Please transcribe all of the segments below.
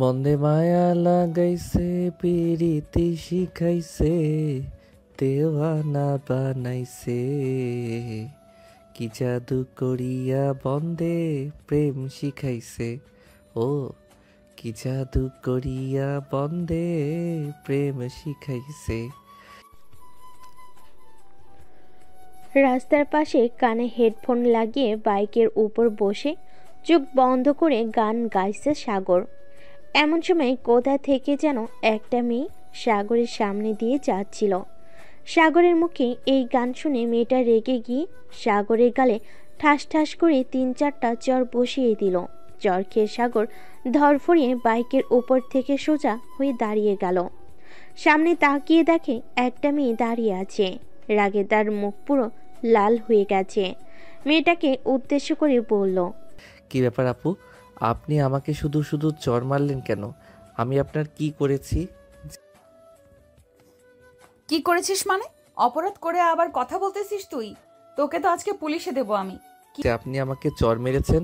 মন্দে মায়া লাগাইছে, পিরিতি শিখাইছে, দেওয়ানা বানাইছে, কি জাদু করিয়া বন্দে প্রেম শিখাইছে। ও কি জাদু করিয়া বন্দে প্রেম শিখাইছে। রাস্তার পাশে কানে হেডফোন লাগিয়ে বাইকের উপর বসে চোখ বন্ধ করে গান গাইছে সাগর। এমন সময় কোথা থেকে যেন একটা মেয়ে সাগরের সামনে দিয়ে যাচ্ছিল। সাগরের মুখে এই গান শুনে মেয়েটা রেগে গিয়ে সাগরের গালে ঠাস ঠাস করে 3-4টা চর বসিয়ে দিল। চর খেয়ে সাগর ধরফড়িয়ে বাইকের উপর থেকে সোজা হয়ে দাঁড়িয়ে গেল। সামনে তাকিয়ে দেখে একটা মেয়ে দাঁড়িয়ে আছে। রাগে তার মুখ পুরো লাল হয়ে গেছে। মেয়েটাকে উদ্দেশ্য করে বলল, কি ব্যাপার আপু, আপনি আমাকে শুধু শুধু চর মারলেন কেন? আমি আপনার কি করেছি? কি করেছিস মানে? অপরাধ করে আবার কথা বলতেছিস তুই? তোকে তো আজকে পুলিশে দেব আমি। যে আপনি আমাকে চর মেরেছেন?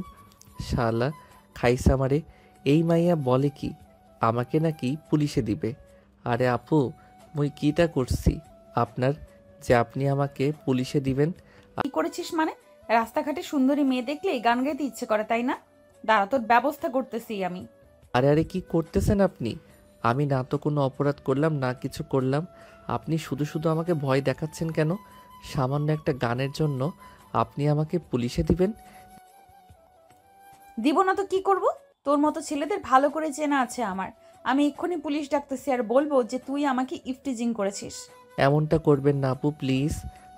শালা খাইসা মারে। এই মাইয়া বলে কি আমাকে নাকি পুলিশে দিবে। আরে আপু, মুই কিটা করছি আপনার যে আপনি আমাকে পুলিশে দিবেন? কি করেছিস মানে? রাস্তাঘাটে সুন্দরী মেয়ে দেখলে গান গাইতে ইচ্ছে করে, তাই না? দাঁড়া, তোর ব্যবস্থা করতেছি আমি। আরে আরে কি করতেছেন আপনি? আমি না তো কোনো অপরাধ করলাম না কিছু করলাম। আপনি শুধু শুধু আমাকে ভয় দেখাচ্ছেন কেন? সামান্য একটা গানের জন্য আপনি আমাকে পুলিশে দিবেন? দিব না তো কি করব? তোর মতো ছেলেদের ভালো করে চেনা আছে আমার। আমি এক্ষুনি পুলিশ ডাকতেছি আর বলবো যে তুই আমাকে ইফটিজিং করেছিস। এমনটা করবেন না আপু, প্লিজ।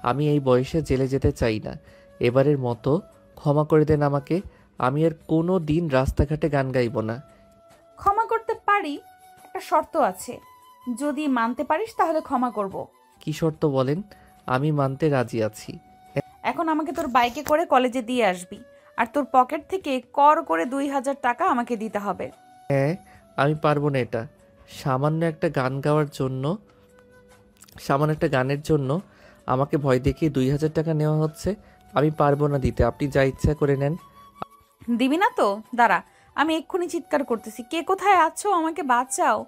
আমি এই বয়সে জেলে যেতে চাই না। এবারের মতো ক্ষমা করে দেন আমাকে। আমি আর কোনো দিন রাস্তাঘাটে গান গাইব না। ক্ষমা করতে পারি, একটা শর্ত আছে। যদি মানতে পারিস তাহলে ক্ষমা করব। কি শর্ত বলেন? আমি মানতে রাজি আছি। এখন আমাকে তোর বাইকে করে কলেজে দিয়ে আসবি, আর তোর পকেট থেকে কর করে 2000 টাকা আমাকে দিতে হবে। হ্যাঁ, আমি পারবো না এটা। সামান্য একটা গান গাওয়ার জন্য, সামান্য একটা গানের জন্য আমাকে ভয় দেখিয়ে 2000 টাকা নেওয়া হচ্ছে। আমি পারবো না দিতে। আপনি যা ইচ্ছা করে নেন। দিবি না তো? দাঁড়া, আমি এক্ষুনি চিৎকার করতেছি, কে কোথায় আছো আমাকে বাঁচাও,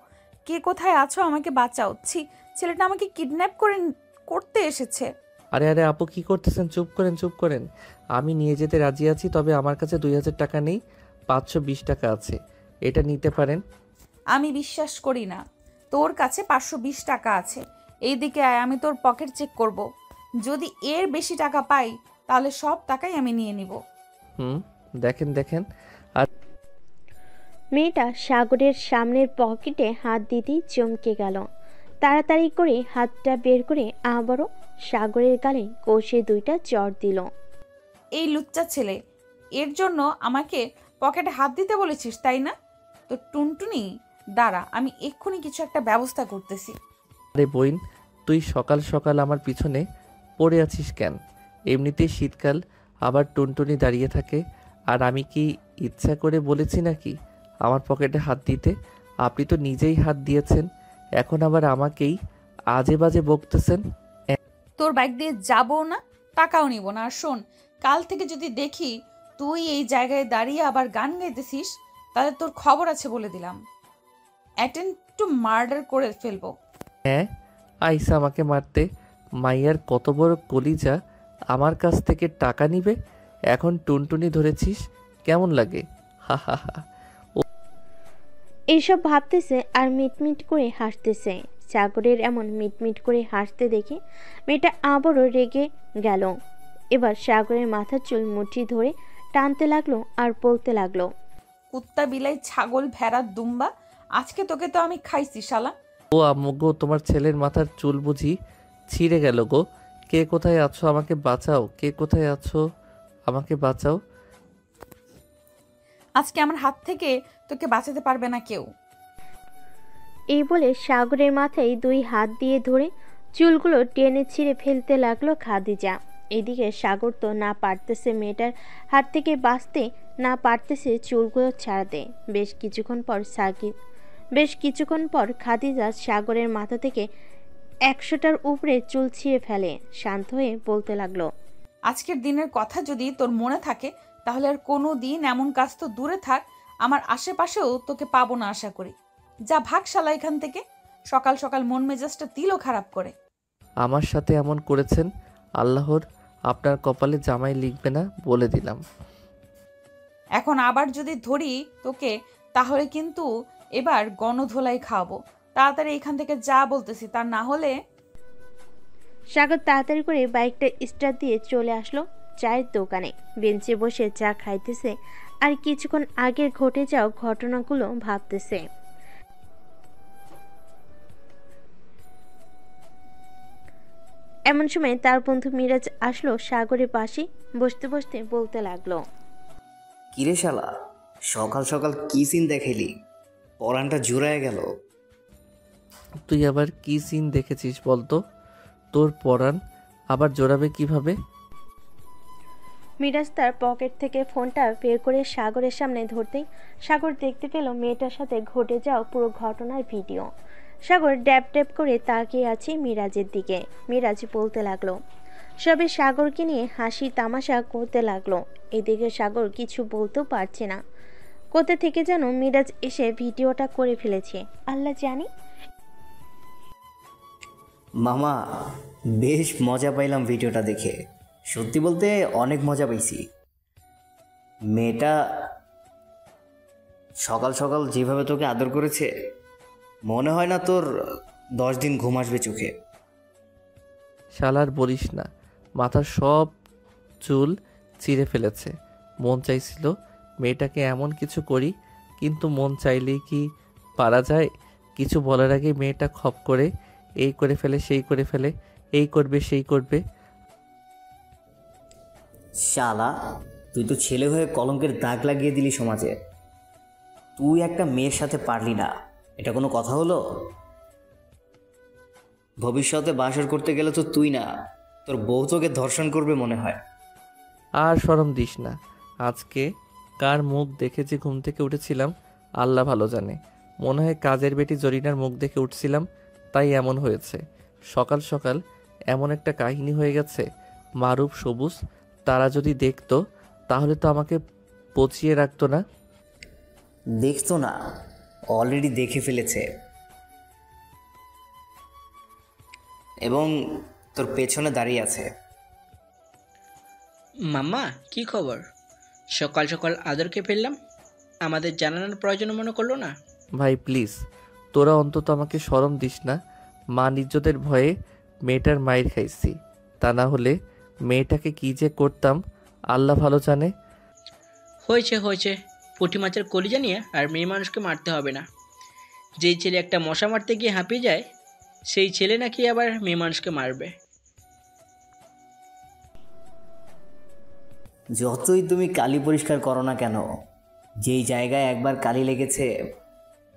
কে কোথায় আছো আমাকে বাঁচাও। ছি, ছেলেটা আমাকে কিডন্যাপ করতে এসেছে। আরে আরে আপু, কি করতেছেন? চুপ করেন, চুপ করেন। আমি নিয়ে যেতে রাজি আছি, তবে আমার কাছে 2000 টাকা নেই, 520 টাকা আছে। এটা নিতে পারেন। আমি বিশ্বাস করি না। তোর কাছে 520 টাকা আছে, এইদিকে আয়, আমি তোর পকেট চেক করব। যদি এর বেশি টাকা পাই তাহলে সব টাকাই আমি নিয়ে নিব। দেখেন দেখেন। আর মেয়েটা সাগরের সামনের পকেটে হাত দিতেই চমকে গেল। তাড়াতাড়ি করে হাতটা বের করে আবারও সাগরের গালে কষে 2টা চড় দিল। এই লুচ্চা ছেলে, এর জন্য আমাকে পকেটে হাত দিতে বলেছিস তাই না? তো টুনটুনি, দাঁড়া, আমি এক্ষুনি কিছু একটা ব্যবস্থা করতেছি। আরে বইন, তুই সকাল সকাল আমার পিছনে পড়ে আছিস কেন? এমনিতেই শীতকাল, আবার টুনটুনি দাঁড়িয়ে থাকে। আর আমি কি ইচ্ছা করে বলেছি নাকি আমার পকেটে হাত দিতে? আপনি তো নিজেই হাত দিয়েছেন, এখন আবার আমাকেই আজে বাজে বকতেছেন। তোর বাইক দিয়ে যাবো না, টাকাও নিব না। আর শোন, কাল থেকে যদি দেখি তুই এই জায়গায় দাঁড়িয়ে আবার গান গাইতেছিস, তাহলে তোর খবর আছে বলে দিলাম। অ্যাটেম্প টু মার্ডার করে ফেলবো। হ্যাঁ, আইসা আমাকে মারতে। মাইয়ার কত বড় কলিজা, আমার কাছ থেকে টাকা নিবে। এখন টুনটুনি ধরেছিস, কেমন লাগে? হা হা হা। এইসব ভাবতেছে আর মিটমিট করে হাসতেছে। সাগরের এমন মিটমিট করে হাসতে দেখে মেয়েটা আবারও রেগে গেল। এবার সাগরের মাথার চুল মুঠি ধরে টানতে লাগলো আর বলতে লাগলো, কুত্তা, বিলাই, ছাগল, ভেড়া, দুম্বা, আজকে তোকে তো আমি খাইছি শালা। ও আম্মু গো, তোমার ছেলের মাথার চুল বুঝি ছিঁড়ে গেল গো? কে কোথায় আছো? আমাকে বাঁচাও। কে কোথায় আছো? আমাকে বাঁচাও। আজকে আমার হাত থেকে তোকে বাঁচাতে পারবে না কেউ। এই বলে সাগরের মাথায় 2 হাত দিয়ে ধরে চুলগুলো টেনে ছিঁড়ে ফেলতে লাগলো খাদিজা। এদিকে সাগর তো না পারতেছে মেয়েটার হাত থেকে বাঁচতে, না পারতেছে চুলগুলো ছাড়াতে। বেশ কিছুক্ষণ পর খাদিজা সাগরের মাথা থেকে 100টার উপরে চুল ছিঁড়ে ফেলে। শান্ত হয়ে বলতে লাগলো, আজকের দিনের কথা যদি তোর মনে থাকে তাহলে আর কোনো দিন এমন কাজ তো দূরে থাক, আমার আশেপাশেও তোকে পাবো না আশা করি। যা ভাগ শালা এখান থেকে, সকাল সকাল মন মেজাজটা দিলও খারাপ করে। আমার সাথে এমন করেছেন, আল্লাহর আপনার কপালে জামাই লিখবে না বলে দিলাম। এখন আবার যদি ধরি তোকে, তাহলে কিন্তু এবার গণধোলাই খাওয়াবো। তাড়াতাড়ি এখান থেকে যা বলতেছি, তা না হলে। সাগর তাড়াতাড়ি করে বাইকটা স্টার্ট দিয়ে চলে আসলো চায়ের দোকানে। বেঞ্চে বসে চা খাইতেছে আর কিছুক্ষণ আগের ঘটে যাওয়া ঘটনাগুলো ভাবতেছে। এমন সময় তার বন্ধু মিরাজ আসলো সাগরের পাশে। বসতে বসতে বলতে লাগলো, কিরে শালা, সকাল সকাল কি সিন দেখাইলি? পরানটা জুড়ায় গেল। তুই আবার কি সিন দেখেছিস বলতো? তোর পরাণ আবার জোড়াবে কিভাবে? মিরাজ তার পকেট থেকে ফোনটা বের করে সাগরের সামনে ধরতেই সাগর দেখতে পেল মেয়েটার সাথে ঘটে যাওয়া পুরো ঘটনার ভিডিও। সাগর ড্যাব ড্যাব করে তাকিয়ে আছে মিরাজের দিকে। মিরাজ বলতে লাগলো, সবে সাগরকে নিয়ে হাসি তামাশা করতে লাগলো। এদিকে সাগর কিছু বলতেও পারছে না। কোথা থেকে যেন মিরাজ এসে ভিডিওটা করে ফেলেছে, আল্লাহ জানে। মামা, বেশ মজা পাইলাম ভিডিওটা দেখে। সত্যি বলতে অনেক মজা পাইছি। মেয়েটা সকাল সকাল যেভাবে তোকে আদর করেছে, মনে হয় না তোর 10 দিন ঘুম আসবে চোখে। শালার বলিস না, মাথার সব চুল চিরে ফেলেছে। মন চাইছিল মেয়েটাকে এমন কিছু করি, কিন্তু মন চাইলেই কি পারা যায়? কিছু বলার আগে মেয়েটা খপ করে এই করে ফেলে, সেই করে ফেলে, এই করবে সেই করবে। শালা, তুই তো ছেলে হয়ে কলঙ্কের দাগ লাগিয়ে দিলি সমাজে। তুই একটা মেয়ের সাথে পারলি না, এটা কোনো কথা হলো? ভবিষ্যতে বাসর করতে গেলে তো তুই না, তোর বউ তোকে ধর্ষণ করবে মনে হয়। আর শরম দিস না। আজকে কার মুখ দেখে যে ঘুম থেকে উঠেছিলাম আল্লাহ ভালো জানে। মনে হয় কাজের বেটি জরিনার মুখ দেখে উঠছিলাম, তাই এমন হয়েছে। সকাল সকাল এমন একটা কাহিনী হয়ে গেছে। মারুফ সবুজ তারা যদি দেখতো তাহলে তো আমাকে পচিয়ে রাখতো না। দেখতো না, অলরেডি দেখে ফেলেছে। এবং তোর পেছনে দাঁড়িয়ে আছে। মাম্মা, কি খবর? সকাল সকাল আদরকে ফেললাম, আমাদের জানানোর প্রয়োজন মনে করলো না? ভাই প্লিজ, তোরা অন্তত আমাকে শরম দিস না। মান ইজ্জতের ভয়ে মেয়েটার মায়ের খাইছি, তা না হলে মেয়েটাকে কি যে করতাম আল্লাহ ভালো জানে। হয়েছে হয়েছে, পুঁটি মাছের কলিজা নিয়ে আর মেয়ে মানুষকে মারতে হবে না। যেই ছেলে একটা মশা মারতে গিয়ে হাঁপিয়ে যায়, সেই ছেলে নাকি আবার মেয়ে মানুষকে মারবে। যতই তুমি কালি পরিষ্কার করো না কেন, যেই জায়গায় একবার কালি লেগেছে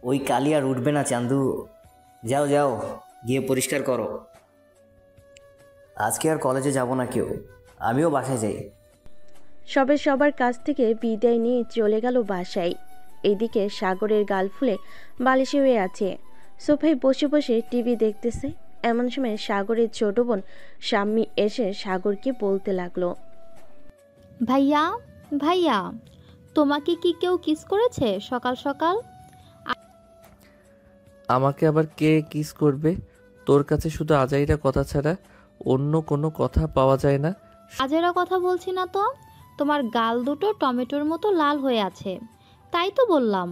ওই কালি আর উঠবে না চান্দু। যাও যাও, গিয়ে পরিষ্কার করো। আজকে আর কলেজে যাব না কেউ, আমিও বাসায় যাই। সবে সবার কাছ থেকে বিদায় নিয়ে চলে গেল বাসায়। এদিকে সাগরের গাল ফুলে বালিশে হয়ে আছে, সোফায় বসে বসে টিভি দেখতেছে। এমন সময় সাগরের ছোট বোন শাম্মী এসে সাগরকে বলতে লাগলো, ভাইয়া ভাইয়া, তোমাকে কি কেউ কিস করেছে সকাল সকাল? আমাকে আবার কে কিস করবে? তোর কাছে শুধু আজাইরা কথা ছাড়া অন্য কোনো কথা পাওয়া যায় না। আজেরা কথা বলছি না তো, তোমার গাল দুটো টমেটোর মতো লাল হয়ে আছে, তাই তো বললাম।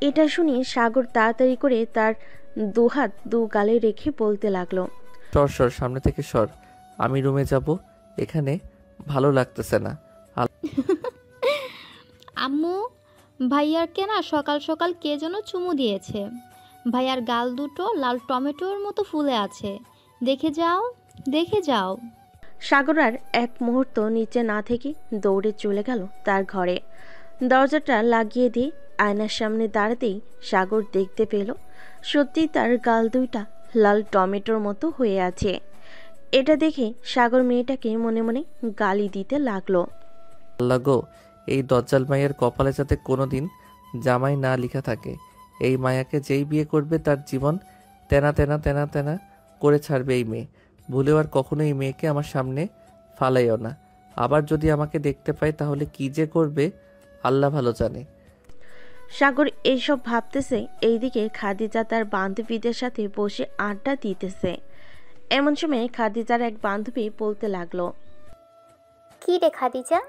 এটা শুনে সাগর তাড়াতাড়ি করে তার দুহাত দু গালে রেখে বলতে লাগলো, সর সর, সামনে থেকে সর, আমি রুমে যাব, এখানে ভালো লাগতেছে না। আম্মু, ভাইয়ারকে না সকাল সকাল কে যেন চুমু দিয়েছে। ভাইয়ার গাল দুটো লাল টমেটোর মতো ফুলে আছে, দেখে যাও দেখে যাও। সাগর আর এক মুহূর্ত নিচে না থেকে দৌড়ে চলে গেল তার ঘরে। দরজাটা লাগিয়ে দিয়ে আয়নার সামনে দাঁড়াতেই সাগর দেখতে পেল সত্যি তার গাল দুইটা লাল টমেটোর মতো হয়ে আছে। এটা দেখে সাগর মেয়েটাকে মনে মনে গালি দিতে লাগলো। আল্লাহ গো, এই দজ্জাল মায়ের কপালে যাতে কোনোদিন জামাই না লিখা থাকে। এই মায়াকে যেই বিয়ে করবে তার জীবন তেনা তেনা তেনা তেনা করে ছাড়বে এই মেয়ে। ভুলেও আর কখনো এই মেয়েকে আমার সামনে ফালাইও না। আবার যদি আমাকে দেখতে পায় তাহলে কি যে করবে আল্লাহ ভালো জানে। সাগর এইসব ভাবতেছে, এইদিকে খাদিজা তার বান্ধবীদের সাথে বসে আড্ডা দিতেছে। এমন সময় খাদিজার এক বান্ধবী বলতে লাগলো, কি রে খাদিজা,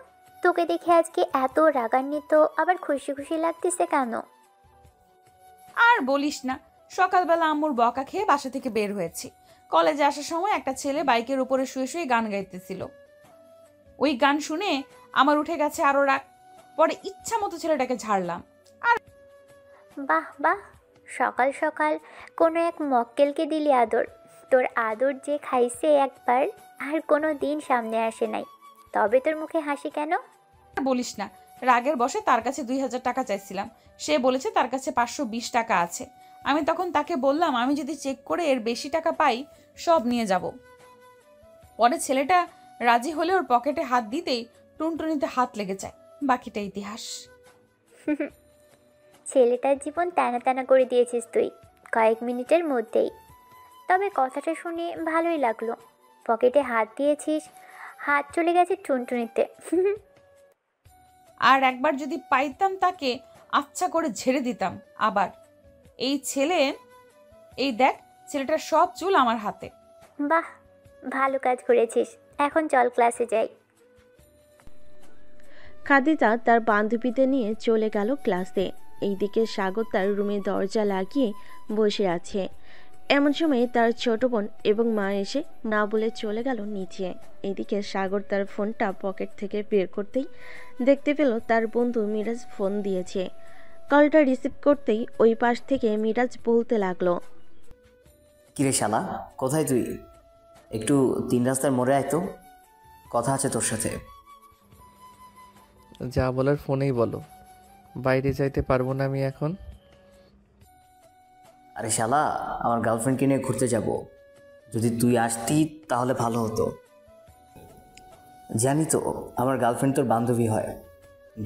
তোকে দেখে আজকে এত রাগান্বিত আবার খুশি খুশি লাগতেছে কেন? আর বলিস না, সকালবেলা আম্মুর বকা খেয়ে বাসা থেকে বের হয়েছি। কলেজে আসার সময় একটা ছেলে বাইকের উপরে শুয়ে শুয়ে গান গাইতেছিল। ওই গান শুনে আমার উঠে গেছে আরো রাগ। পরে ইচ্ছা মতো ছেলেটাকে ঝাড়লাম। বাহ বাহ, সকাল সকাল কোনো এক মক্কেলকে দিলি আদর। তোর আদর যে খাইছে একবার, আর কোনো দিন সামনে আসে নাই। তবে তোর মুখে হাসি কেন? আর বলিস না, রাগের বশে তার কাছে 2000 টাকা চাইছিলাম। সে বলেছে তার কাছে 520 টাকা আছে। আমি তখন তাকে বললাম আমি যদি চেক করে এর বেশি টাকা পাই সব নিয়ে যাব। পরে ছেলেটা রাজি হলে ওর পকেটে হাত দিতেই টুনটুনিতে হাত লেগে যায়। বাকিটা ইতিহাস। ছেলেটার জীবন টানা টানা করে দিয়েছিস তুই কয়েক মিনিটের মধ্যেই। তবে কথাটা শুনে ভালোই লাগলো। পকেটে হাত দিয়েছিস, হাত চলে গেছে টুনটুনিতে। আর একবার যদি পাইতাম তাকে আচ্ছা করে ঝেড়ে দিতাম। আবার এই দেখ, ছেলেটার সব চুল আমার হাতে। বাহ, ভালো কাজ করেছিস। এখন চল ক্লাসে যাই। খাদিজা তার বান্ধবীদের নিয়ে চলে গেল ক্লাসে। এইদিকে সাগর তার রুমে দরজা লাগিয়ে বসে আছে। এমন সময় তার ছোট বোন এবং মা এসে না বলে চলে গেল নিচে। এদিকে সাগর তার ফোনটা পকেট থেকে বের করতেই দেখতে পেল তার বন্ধু মিরাজ ফোন দিয়েছে। কলটা রিসিভ করতেই ওই পাশ থেকে মিরাজ বলতে লাগলো, কিরে শালা, কোথায় তুই? একটু 3 রাস্তার মোড়ে আয় তো, কথা আছে তোর সাথে। যা বলার ফোনেই বলো, বাইরে যাইতে পারবো না আমি এখন। আরে শালা, আমার গার্লফ্রেন্ডকে নিয়ে ঘুরতে যাব। যদি তুই আসতি তাহলে ভালো হতো। জানি তো আমার গার্লফ্রেন্ড তোর বান্ধবী হয়,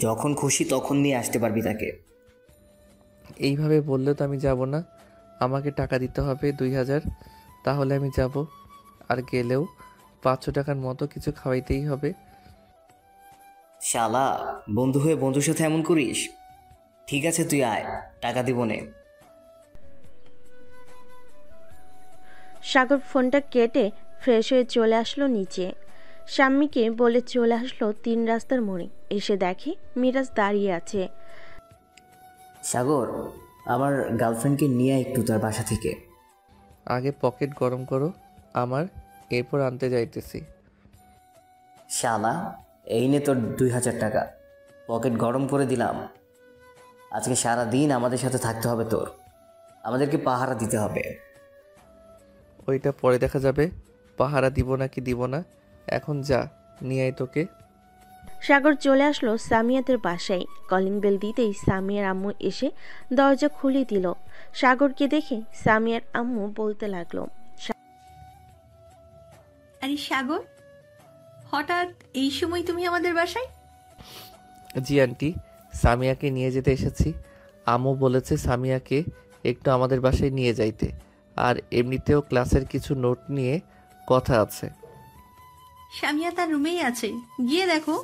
যখন খুশি তখন নিয়ে আসতে পারবি তাকে। এইভাবে বললে তো আমি যাব না। আমাকে টাকা দিতে হবে 2000, তাহলে আমি যাব। আর গেলেও 500 টাকার মতো কিছু খাওয়াইতেই হবে। শালা, বন্ধু হয়ে বন্ধুর সাথে এমন করিস? ঠিক আছে তুই আয়, টাকা দিব নে। সাগর ফোনটা কেটে ফ্রেশ হয়ে চলে আসলো নিচে। শাম্মীকে বলে চলে আসলো 3 রাস্তার মোড়ে। এসে দেখে মিরাজ দাঁড়িয়ে আছে। সাগর, আমার গার্লফ্রেন্ডকে নিয়ে আয় একটু তার বাসা থেকে। আগে পকেট গরম করো আমার, এরপর আনতে যাইতেছি। শালা, এই নে তোর 2000 টাকা, পকেট গরম করে দিলাম। আজকে সারা দিন আমাদের সাথে থাকতে হবে তোর, আমাদেরকে পাহারা দিতে হবে। ওইটা পরে দেখা যাবে, পাহারা দিব নাকি দিব না। এখন যা, নিয়ে আয় তোকে। সাগর চলে আসলো সামিয়াদের বাসায়। কলিং বেল দিতেই সামিয়ার আম্মু এসে দরজা খুলে দিল। সাগরকে দেখে সামিয়ার আম্মু বলতে লাগলো, আরে সাগর, হঠাৎ এই সময় তুমি আমাদের বাসায়? জি আন্টি, সামিয়াকে নিয়ে যেতে এসেছি। আম্মু বলেছে সামিয়াকে একটু আমাদের বাসায় নিয়ে যাইতে, আর এমনিতেও ক্লাসের কিছু নোট নিয়ে কথা আছে। সামিয়া তার রুমেই আছে, গিয়ে দেখো।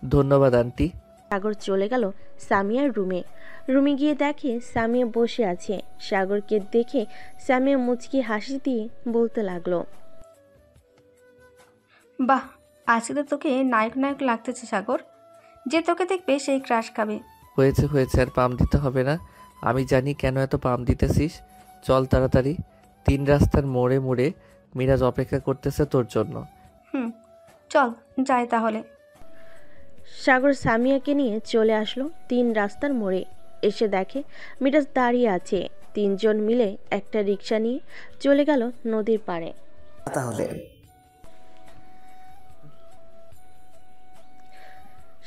ধন্যবাদ আন্টি। সাগর চলে গেল সামিয়ার রুমে গিয়ে দেখে সামিয়া বসে আছে। সাগরকে দেখে সামিয়া মুচকি হাসি দিয়ে বলতে লাগলো, বাহ, আজকে তো তোকে নায়ক নায়ক লাগতেছে সাগর। যে তোকে দেখবে সেই ক্রাশ খাবে। হয়েছে হয়েছে, আর পাম দিতে হবে না। আমি জানি কেন এত পাম দিতেছিস। চল তাড়াতাড়ি, 3 রাস্তার মোড়ে মোড়ে মিরাজ অপেক্ষা করতেছে তোর জন্য। চল যাই তাহলে। সাগর সামিয়াকে নিয়ে চলে আসলো 3 রাস্তার মোড়ে। এসে দেখে মিরাজ দাঁড়িয়ে আছে। 3 জন মিলে একটা রিক্সা নিয়ে চলে গেল নদীর পাড়ে। তাহলে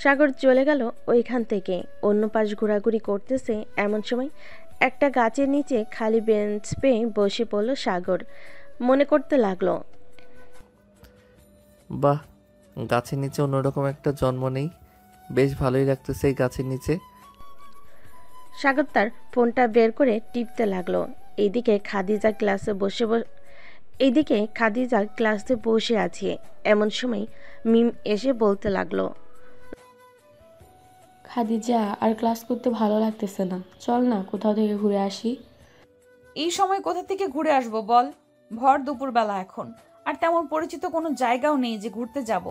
সাগর চলে গেল ওইখান থেকে। অন্য পাশ ঘোরাঘুরি করতেছে। এমন সময় একটা গাছের নিচে খালি বেঞ্চ পেয়ে বসে পড়ল সাগর। মনে করতে লাগলো, বাহ, গাছের নিচে অন্যরকম একটা জন্ম নেই। বেশ ভালোই লাগতেছে এই গাছের নিচে। সাগর তার ফোনটা বের করে টিপতে লাগলো। এইদিকে খাদিজা এইদিকে খাদিজা ক্লাসে বসে আছে। এমন সময় মিম এসে বলতে লাগলো, খাদিজা আর ক্লাস করতে ভালো লাগতেছে না, চল না কোথাও থেকে ঘুরে আসি। এই সময় কোথা থেকে ঘুরে আসবো বল? ভর দুপুরবেলা এখন, আর তেমন পরিচিত কোনো জায়গাও নেই যে ঘুরতে যাব।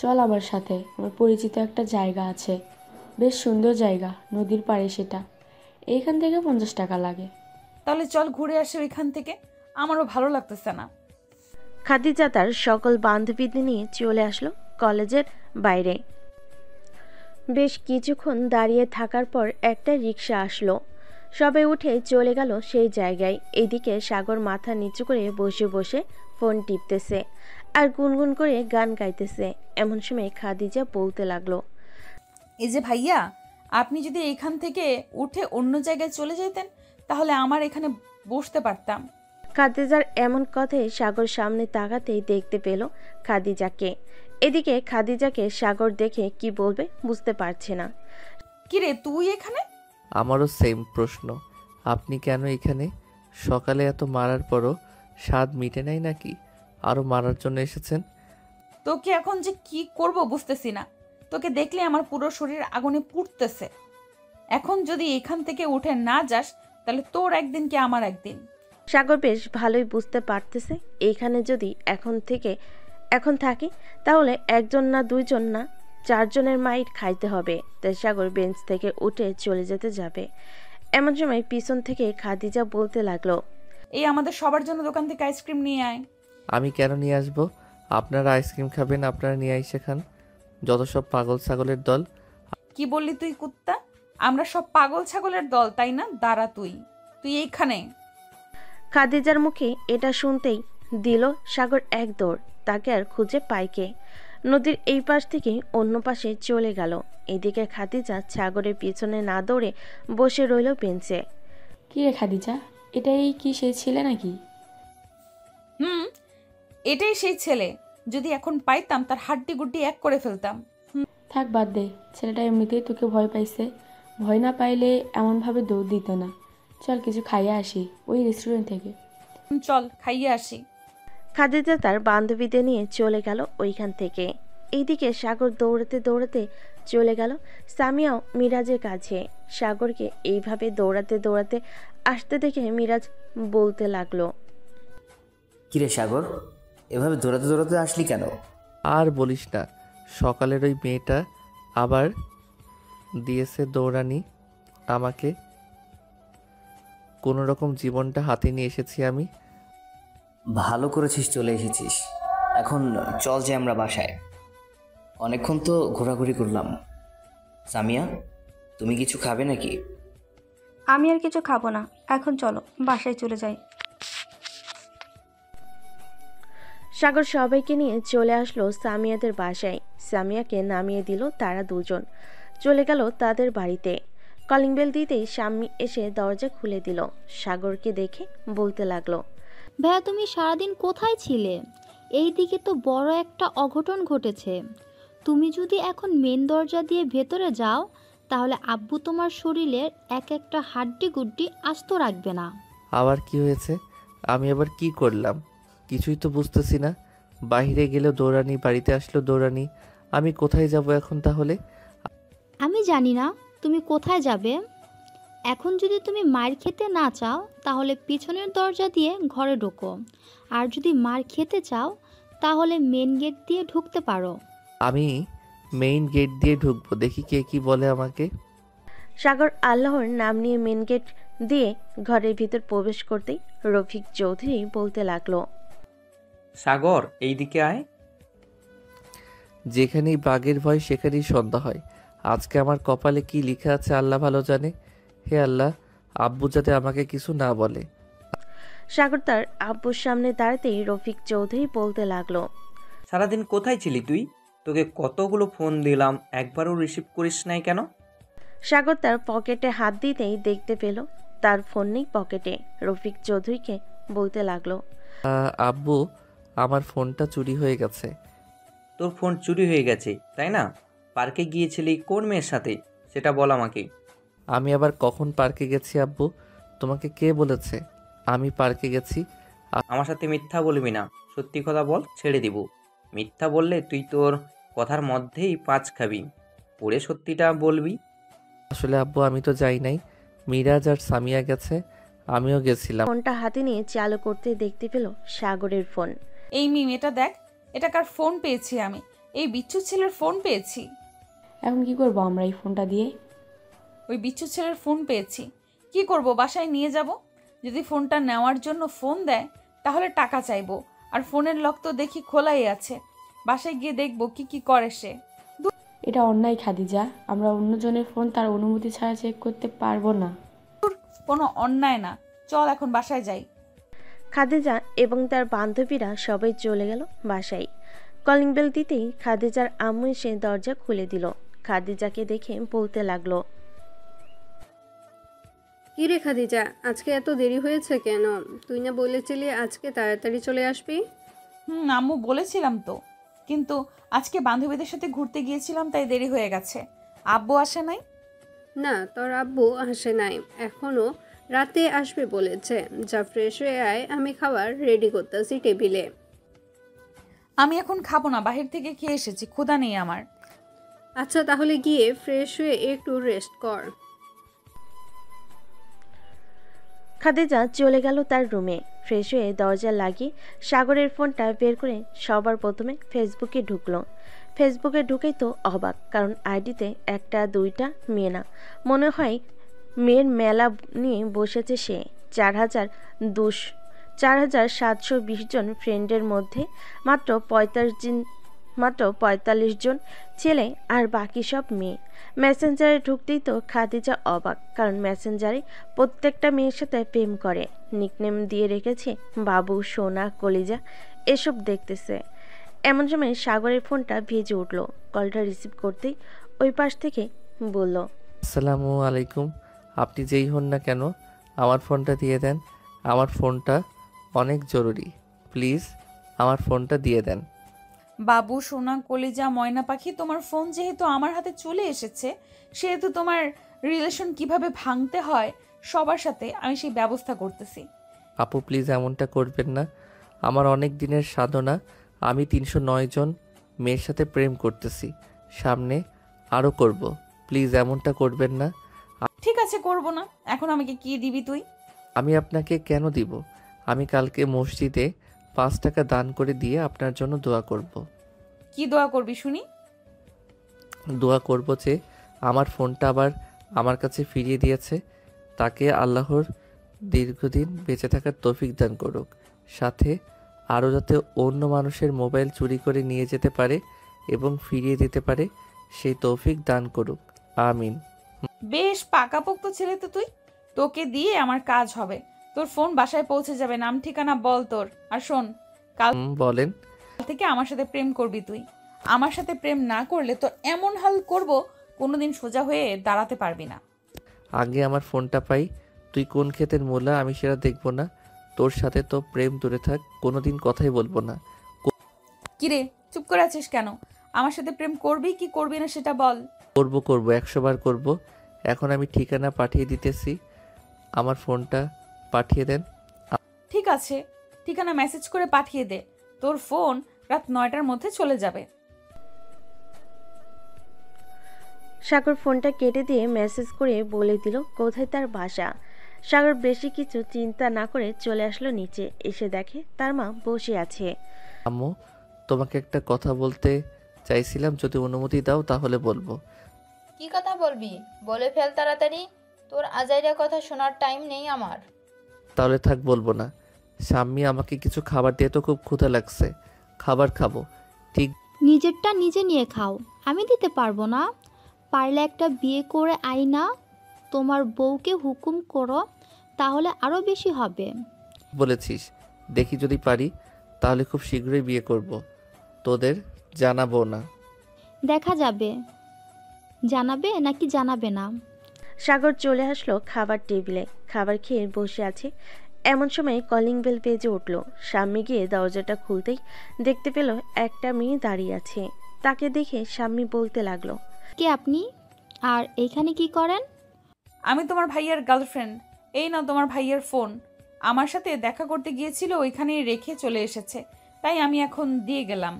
চল আমার সাথে, আমার পরিচিত একটা জায়গা আছে, বেশ সুন্দর জায়গা, নদীর পাড়ে সেটা। এইখান থেকে 50 টাকা লাগে। তাহলে চল ঘুরে আসি ওইখান থেকে, আমারও ভালো লাগতেছে না। খাদিজা তার সকল বান্ধবীদের নিয়ে চলে আসলো কলেজের বাইরে। বেশ কিছুক্ষণ দাঁড়িয়ে থাকার পর একটা রিক্সা আসলো। সবাই উঠে চলে গেল সেই জায়গায়। এদিকে সাগর মাথা নিচু করে বসে বসে ফোন টিপতেছে আর গুনগুন করে গান গাইতেছে। এমন সময় খাদিজা বলতে লাগলো, এই যে ভাইয়া, আপনি যদি এখান থেকে উঠে অন্য জায়গায় চলে যেতেন তাহলে আমার এখানে বসতে পারতাম। খাদিজার এমন কথায় সাগর সামনে তাকাতেই দেখতে পেল খাদিজাকে। এদিকে খাদিজাকে সাগর দেখে কি বলবে বুঝতে পারছে না। কিরে তুই এখানে? আমারও সেম প্রশ্ন, আপনি কেন এখানে? সকালে এত মারার পরও স্বাদ মিটে নাই নাকি? আরও মারার জন্য এসেছেন? তোকে এখন যে কি করব বুঝতেছি না। তোকে দেখলে আমার পুরো শরীর আগুনে পুড়তেছে। এখন যদি এখান থেকে উঠে না যাস তাহলে তোর একদিন কি আমার একদিন। সাগর বেশ ভালোই বুঝতে পারতেছে এইখানে যদি এখন থাকি তাহলে একজন না দুইজন না 4 জনের মাইর খাইতে হবে। তাই সাগর বেঞ্চ থেকে উঠে চলে যেতে যাবে। এমন সময় পিছন থেকে খাদিজা বলতে লাগলো, এই আমাদের সবার জন্য দোকান থেকে আইসক্রিম নিয়ে আয়। আমি কেন নিয়ে আসবো? আপনারা আইসক্রিম খাবেন, আপনারা নিয়ে আইসে খান। যত সব পাগল ছাগলের দল। কি বললি তুই কুত্তা? আমরা সব পাগল ছাগলের দল তাই না? দাঁড়া তুই এইখানে। খাদিজার মুখে এটা শুনতেই দিল সাগর এক দৌড়। তাকে আর খুঁজে পাইকে নদীর এই পাশ থেকে অন্য পাশে চলে গেল। এদিকে খাদিজা সাগরের পিছনে না দৌড়ে বসে রইল বেঞ্চে। কি রে খাদিজা, এটাই কি সেই ছেলে নাকি? এটাই সেই ছেলে। যদি এখন পাইতাম তার হাড্ডি গুড্ডি এক করে ফেলতাম। থাক বাদ দে, ছেলেটা এমনিতেই তোকে ভয় পাইছে। ভয় না পাইলে এমনভাবে দৌড় দিত না। চল কিছু খাইয়ে আসি ওই রেস্টুরেন্ট থেকে। চল খাইয়ে আসি। খাদিজা তার বান্ধবীদের নিয়ে চলে গেল ওইখান থেকে। এইদিকে সাগর দৌড়াতে দৌড়াতে চলে গেল সামিয়াও মিরাজের কাছে। সাগরকে এইভাবে দৌড়াতে দৌড়াতে আসতে দেখে মিরাজ বলতে লাগলো, কিরে সাগর, এভাবে দৌড়াতে দৌড়াতে আসলি কেন? আর বলিস না, সকালের ওই মেয়েটা আবার দিয়েছে দৌড়ানি আমাকে। কোনো রকম জীবনটা হাতে নিয়ে এসেছি আমি। ভালো করেছিস চলে এসেছিস। এখন চল যে আমরা বাসায়। অনেকক্ষণ তো ঘোরাঘুরি করলাম। সামিয়া, তুমি কিছু খাবে নাকি? আমি আর কিছু খাবো না, এখন চলো বাসায় চলে যাই। সাগর সবাইকে নিয়ে চলে আসলো সামিয়াদের বাসায়। সামিয়াকে নামিয়ে দিল তারা দুজন। চলে গেল তাদের বাড়িতে। কলিং বেল দিতেই স্বামী এসে দরজা খুলে দিল। সাগরকে দেখে বলতে লাগলো, ভাইয়া তুমি সারাদিন কোথায় ছিলে? এই দিকে তো বড় একটা অঘটন ঘটেছে। তুমি যদি এখন মেন দরজা দিয়ে ভেতরে যাও তাহলে আব্বু তোমার শরীরের এক একটা হাড্ডি গুড্ডি আস্ত রাখবে না। আবার কি হয়েছে? আমি আবার কি করলাম? কিছুই তো বুঝতেছি না। বাইরে গেলেও দৌড়ানি, বাড়িতে আসলো দৌড়ানি। আমি কোথায় যাব এখন তাহলে? আমি জানি না তুমি কোথায় যাবে। এখন যদি তুমি মার খেতে না চাও তাহলে পিছনের দরজা দিয়ে ঘরে ঢোকো, আর যদি মার খেতে চাও তাহলে মেন গেট দিয়ে ঢুকতে পারো। আমি মেইন গেট দিয়ে ঢুকবো, দেখি কে কি বলে আমাকে। সাগর আল্লাহর নাম নিয়ে মেন গেট দিয়ে ঘরের ভিতর প্রবেশ করতেই রফিক চৌধুরী বলতে লাগলো, সাগর এইদিকে আয়। যেখানেই বাঘের ভয় সেখানেই সন্ধ্যা হয়। আজকে আমার কপালে কি লিখা আছে আল্লাহ ভালো জানে। হে আল্লাহ, আব্বু যাতে আমাকে কিছু না বলে। সাগর তার আব্বুর সামনে দাঁড়াতেই রফিক চৌধুরী বলতে লাগলো, সারাদিন কোথায় ছিলি তুই? তোকে কতগুলো ফোন দিলাম, একবারও রিসিভ করিস নাই কেন? সাগর তার পকেটে হাত দিতেই দেখতে পেল তার ফোন নেই পকেটে। রফিক চৌধুরীকে বলতে লাগলো, আব্বু, আমার ফোনটা চুরি হয়ে গেছে। তোর ফোন চুরি হয়ে গেছে তাই না? পার্কে গিয়েছিলি কোন মেয়ের সাথে সেটা বল আমাকে। আমি আবার কখন পার্কে গেছি আব্বু? তোমাকে কে বলেছে আমি পার্কে গেছি? আমার সাথে মিথ্যা বলবি না, সত্যি কথা বল, ছেড়ে দিব। মিথ্যা বললে তুই তোর কথার মধ্যেই পাঁচ খাবি। পরে সত্যিটা বলবি। আসলে আব্বু আমি তো যাই নাই, মিরাজ আর সামিয়া গেছে, আমিও গেছিলাম। ফোনটা হাতে নিয়ে চালু করতে দেখতে পেল সাগরের ফোন। এই মিম, এটা দেখ, এটা কার ফোন পেয়েছি আমি? এই বিচ্ছু ছেলের ফোন পেয়েছি। এখন কি করবো আমরা এই ফোনটা দিয়ে? ওই বিচ্ছু ছেলের ফোন পেয়েছি, কি করব? বাসায় নিয়ে যাব। যদি ফোনটা নেওয়ার জন্য ফোন দেয় তাহলে টাকা চাইবো, আর ফোনের লক তো দেখি খোলাই আছে। বাসায় গিয়ে দেখবো কি কি করে সে। এটা অন্যায় খাদিজা, আমরা অন্যজনের ফোন তার অনুমতি ছাড়া চেক করতে পারবো না। কোনো অন্যায় না, চল এখন বাসায় যাই। খাদিজা এবং তার বান্ধবীরা সবাই চলে গেল বাসায়। কলিং বেল দিতেই খাদিজার আম্মু এসে দরজা খুলে দিল। খাদিজাকে দেখে বলতে লাগলো, কি রে খাদিজা, আজকে এত দেরি হয়েছে কেন? তুই না বলেছিলি আজকে তাড়াতাড়ি চলে আসবি? আম্মু বলেছিলাম তো, কিন্তু আজকে বান্ধবীদের সাথে ঘুরতে গিয়েছিলাম তাই দেরি হয়ে গেছে। আব্বু আসে নাই? না, তোর আব্বু আসে নাই এখনো, রাতে আসবে বলেছে। যা ফ্রেশ হয়ে আয়, আমি খাবার রেডি করতেছি টেবিলে। আমি এখন খাবো না, বাহির থেকে খেয়ে এসেছি, ক্ষুধা নেই আমার। আচ্ছা তাহলে গিয়ে ফ্রেশ হয়ে একটু রেস্ট কর। খাদিজা চলে গেল তার রুমে। ফ্রেশ হয়ে দরজা লাগিয়ে সাগরের ফোনটা বের করে সবার প্রথমে ফেসবুকে ঢুকলো। ফেসবুকে ঢুকেই তো অবাক, কারণ আইডিতে একটা দুইটা মেয়ে না, মনে হয় মেয়ের মেলা নিয়ে বসেছে সে। 4,720 জন ফ্রেন্ডের মধ্যে মাত্র 45 জন ছেলে আর বাকি সব মেয়ে। মেসেঞ্জারে ঢুকতেই তো খাদিজা অবাক, কারণ মেসেঞ্জারে প্রত্যেকটা মেয়ের সাথে প্রেম করে। নিকনেম দিয়ে রেখেছে বাবু, সোনা, কলিজা, এসব দেখতেছে। এমন সময় সাগরের ফোনটা ভেজে উঠল। কলটা রিসিভ করতেই ওই পাশ থেকে বলল, আসসালামু আলাইকুম। আপনি যেই হন না কেন আমার ফোনটা দিয়ে দেন, আমার ফোনটা অনেক জরুরি, প্লিজ আমার ফোনটা দিয়ে দেন। বাবু, সোনা, কলিজা, ময়না পাখি, তোমার ফোন যেহেতু আমার হাতে চলে এসেছে, সেহেতু তোমার রিলেশন কিভাবে ভাঙতে হয় সবার সাথে আমি সেই ব্যবস্থা করতেছি। আপু প্লিজ এমনটা করবেন না, আমার অনেক দিনের সাধনা, আমি 309 জন মেয়ের সাথে প্রেম করতেছি, সামনে আরও করব, প্লিজ এমনটা করবেন না। ঠিক আছে, করব না। এখন আমাকে কি দিবি তুই? আমি আপনাকে কেন দিব? আমি কালকে মসজিদে 5 টাকা দান করে দিয়ে আপনার জন্য দোয়া করব। কি দোয়া করবি শুনি? দোয়া করব যে আমার ফোনটা আবার আমার কাছে ফিরিয়ে দিয়েছে, তাকে আল্লাহর দীর্ঘদিন বেঁচে থাকার তৌফিক দান করুক, সাথে আরও যাতে অন্য মানুষের মোবাইল চুরি করে নিয়ে যেতে পারে এবং ফিরিয়ে দিতে পারে সেই তৌফিক দান করুক, আমিন। বেশ পাকাপোক্ত ছেলে তো তুই, তোকে দিয়ে আমার কাজ হবে। তোর ফোন বাসায় পৌঁছে যাবে, নাম ঠিকানা বল তোর। আর শোন, কাল বলেন। থেকে আমার সাথে প্রেম করবি তুই। আমার সাথে প্রেম না করলে তোর এমন হাল করব, কোনোদিন সোজা হয়ে দাঁড়াতে পারবি না। আগে আমার ফোনটা পাই, তুই কোন ক্ষেতের মূলা আমি সেটা দেখব না, তোর সাথে তো প্রেম দূরে থাক, কোনোদিন কথাই বলবো না। কিরে, চুপ করে আছিস কেন? আমার সাথে প্রেম করবি কি করবি না সেটা বল। করব 100 বার করব। এখন আমি ঠিকানা পাঠিয়ে দিতেছি, আমার ফোনটা পাঠিয়ে দেন। ঠিক আছে, ঠিকানা মেসেজ করে পাঠিয়ে দে। তোর ফোন রাত 9টার মধ্যে চলে যাবে। সাগর ফোনটা কেটে দিয়ে মেসেজ করে বলে দিল কোথায় তার বাসা। সাগর বেশি কিছু চিন্তা না করে চলে আসলো নিচে। এসে দেখে তার মা বসে আছে। আম্মু, তোমাকে একটা কথা বলতে চাইছিলাম, যদি অনুমতি দাও তাহলে বলবো। কি কথা বলবি? বলে ফেল তাড়াতাড়ি, তোর আজাইরা কথা শোনার টাইম নেই আমার। তাহলে থাক, বলবো না। স্বামী আমাকে কিছু খাবার দিয়ে তো খুব ক্ষুধা লাগছে, খাবার খাবো। ঠিক, নিজেরটা নিজে নিয়ে খাও, আমি দিতে পারবো না। পারলে একটা বিয়ে করে আইনা তোমার বউকে হুকুম করো, তাহলে আরও বেশি হবে। বলেছিস, দেখি যদি পারি তাহলে খুব শীঘ্রই বিয়ে করব, তোদের জানাবো না। দেখা যাবে জানাবে নাকি জানাবে না। সাগর চলে আসলো খাবার টেবিলে, খাবার খেয়ে বসে আছে। এমন সময় কলিং বেল বেজে উঠল। স্বামী গিয়ে দরজাটা খুলতেই দেখতে পেল একটা মেয়ে দাঁড়িয়ে আছে। তাকে দেখে স্বামী বলতে লাগলো, কে আপনি আর এইখানে কি করেন? আমি তোমার ভাইয়ার গার্লফ্রেন্ড। এই নাও তোমার ভাইয়ার ফোন। আমার সাথে দেখা করতে গিয়েছিল, ওইখানেই রেখে চলে এসেছে, তাই আমি এখন দিয়ে গেলাম।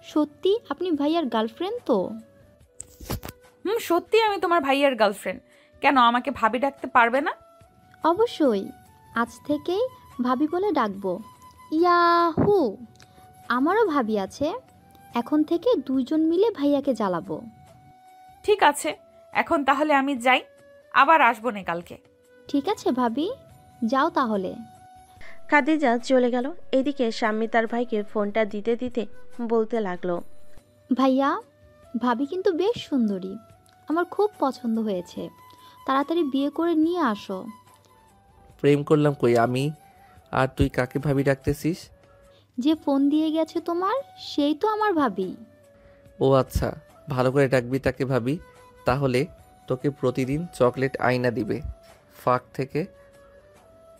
সত্যি আপনি ভাইয়ার গার্লফ্রেন্ড তো? সত্যি আমি তোমার ভাইয়ার গার্লফ্রেন্ড। কেন, আমাকে ভাবি ডাকতে পারবে না? অবশ্যই, আজ থেকেই ভাবি বলে ডাকবো। ইয়াহু, আমারও ভাবি আছে। এখন থেকে দুইজন মিলে ভাইয়াকে জ্বালাবো। ঠিক আছে, এখন তাহলে আমি যাই, আবার আসবো না কালকে। ঠিক আছে ভাবি, যাও তাহলে। খাদিজা চলে গেল। এদিকে স্বামী তার ভাইকে ফোনটা দিতে দিতে বলতে লাগলো, ভাইয়া, ভাবি কিন্তু বেশ সুন্দরী, আমার খুব পছন্দ হয়েছে। তাড়াতাড়ি বিয়ে করে নিয়ে আসো। প্রেম করলাম কই আমি? আর তুই কাকে ভাবি ডাকতেছিস? যে ফোন দিয়ে গেছে তোমার, সেই তো আমার ভাবি। ও আচ্ছা, ভালো করে ডাকবি তাকে ভাবি। তাহলে তোকে প্রতিদিন চকলেট আইনা দিবে, ফাঁক থেকে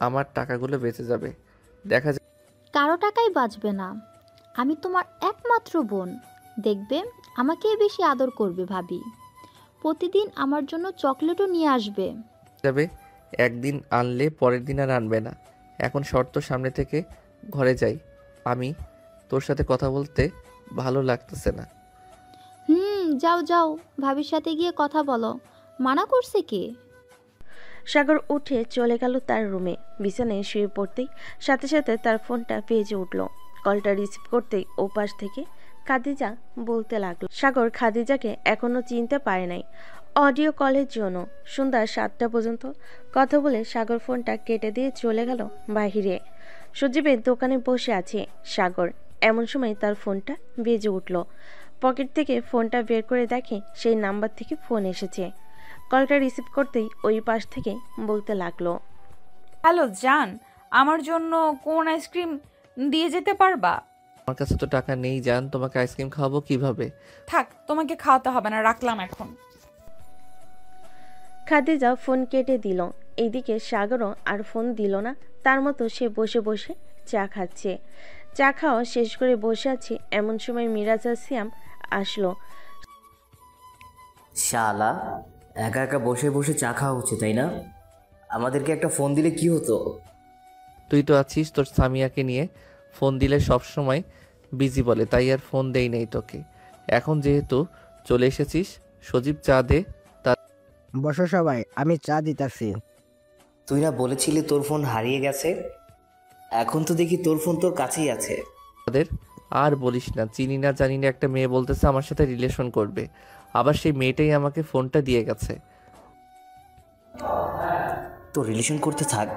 আমার টাকাগুলো বেঁচে যাবে। দেখা যায় কারো টাকাই বাঁচবে না, আমি তোমার একমাত্র বোন। দেখবে আমাকেই বেশি আদর করবে ভাবি। প্রতিদিন আমার জন্য চকলেটও নিয়ে আসবে। যাবে, একদিন আনলে পরের দিন আর আনবে না। এখন শর্ত, সামনে থেকে ঘরে যাই। আমি তোর সাথে কথা বলতে ভালো লাগতেছে না। যাও যাও, ভাবির সাথে গিয়ে কথা বলো। মানা করছে কে? সাগর উঠে চলে গেল তার রুমে। বিছানায় শুয়ে পড়তেই সাথে সাথে তার ফোনটা বেজে উঠল। কলটা রিসিভ করতেই ওপাশ থেকে খাদিজা বলতে লাগলো। সাগর খাদিজাকে এখনো চিনতে পারে নাই। অডিও কলের জন্য সন্ধ্যা 7টা পর্যন্ত কথা বলে সাগর ফোনটা কেটে দিয়ে চলে গেল বাহিরে। সজীবের দোকানে বসে আছে সাগর। এমন সময় তার ফোনটা বেজে উঠল। পকেট থেকে ফোনটা বের করে দেখে সেই নাম্বার থেকে ফোন এসেছে। কলটা রিসিভ করতেই ওই পাশ থেকে বলতে লাগলো, হ্যালো জান, আমার জন্য কোন আইসক্রিম দিয়ে যেতে পারবা? আমার কাছে তো টাকা নেই জান, তোমাকে আইসক্রিম খাওয়াবো কিভাবে? থাক, তোমাকে খাওয়াতে হবে না, রাখলাম এখন। খাদিজা ফোন কেটে দিল। এইদিকে সাগরও আর ফোন দিল না। তার মতো সে বসে বসে চা খাচ্ছে। চা খাওয়া শেষ করে বসে আছে। এমন সময় মিরাজ আর সিয়াম আসলো। শালা, একা একা বসে বসে চা খাওয়া হচ্ছে তাই না? আমাদেরকে একটা ফোন দিলে কি হতো? তুই তো আছিস তোর সামিয়াকে নিয়ে, ফোন দিলে সব সময় বিজি বলে, তাই আর ফোন দেই নাই তোকে। এখন যেহেতু চলে এসেছিস, সজীব চা দে। বসো সবাই, আমি চা দিতাছি। তুই না বলেছিলি তোর ফোন হারিয়ে গেছে? এখন তো দেখি তোর ফোন তোর কাছেই আছে। তাদের আর বলিস না, চিনি না জানি না একটা মেয়ে বলতেছে আমার সাথে রিলেশন করবে, আবার সেই মেয়েটাই আমাকে ফোনটা দিয়ে গেছে। তো রিলেশন করতে থাক,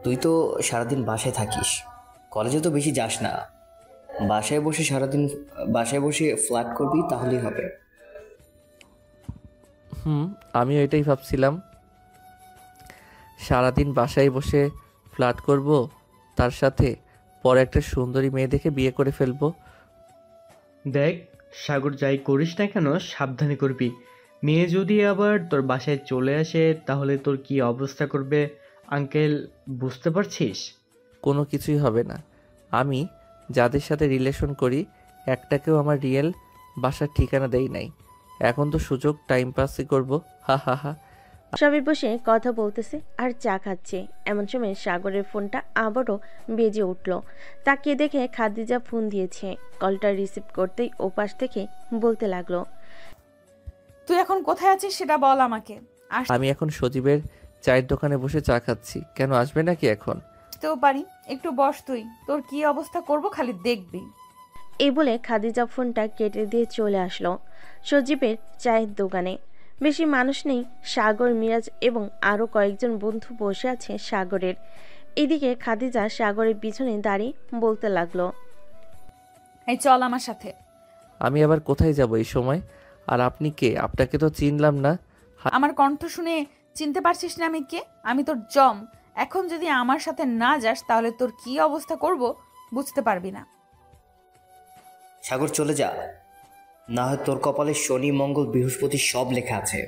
তুই তো সারাদিন বাসায় থাকিস, কলেজে তো বেশি যাস না। বাসায় বসে সারাদিন বাসায় বসে ফ্ল্যাট করবি, তাহলেই হবে। আমিও এটাই ভাবছিলাম, সারাদিন বাসায় বসে ফ্ল্যাট করব, তার সাথে পরে একটা সুন্দরী মেয়ে দেখে বিয়ে করে ফেলবো। দেখ সাগর, যাই করিস না কেন সাবধানে করবি। মেয়ে যদি আবার তোর বাসায় চলে আসে তাহলে তোর কি অবস্থা করবে আঙ্কেল, বুঝতে পারছিস? কোনো কিছুই হবে না। আমি যাদের সাথে রিলেশন করি একটাকেও আমার রিয়েল বাসার ঠিকানা দেই নাই। এখন তো সুযোগ টাইম পাসই করবো, হা হা হা। সবাই বসে কথা বলতেছে আর চা খাচ্ছে। এমন সময় সাগরের ফোনটা আবারও বেজে উঠল। তাকে দেখে খাদিজা ফোন দিয়েছে। কলটা রিসিভ করতেই ওপাশ থেকে বলতে লাগলো, তুই এখন কোথায় আছিস সেটা বল আমাকে। আমি এখন সজীবের চায়ের দোকানে বসে চা খাচ্ছি। কেন, আসবে নাকি এখন? আসতেও পারি, একটু বস তুই, তোর কি অবস্থা করব খালি দেখবি। এই বলে খাদিজা ফোনটা কেটে দিয়ে চলে আসলো সজীবের চায়ের দোকানে। বেশি মানুষ নেই, সাগর, মিরাজ এবং আরও কয়েকজন বন্ধু বসে আছে সাগরের। এদিকে খাদিজা সাগরের পিছনে দাঁড়িয়ে বলতে লাগলো, এই চল আমার সাথে। আমি আবার কোথায় যাব এই সময়? আর আপনি কে? আপনাকে তো চিনলাম না। আমার কণ্ঠ শুনে চিনতে পারছিস না আমি কে? আমি তোর জম। এখন যদি আমার সাথে না যাস তাহলে তোর কি অবস্থা করব বুঝতে পারবি না। সাগর চলে যা, না হয় তোর কপালে শনি মঙ্গল বৃহস্পতি সব লেখা আছে।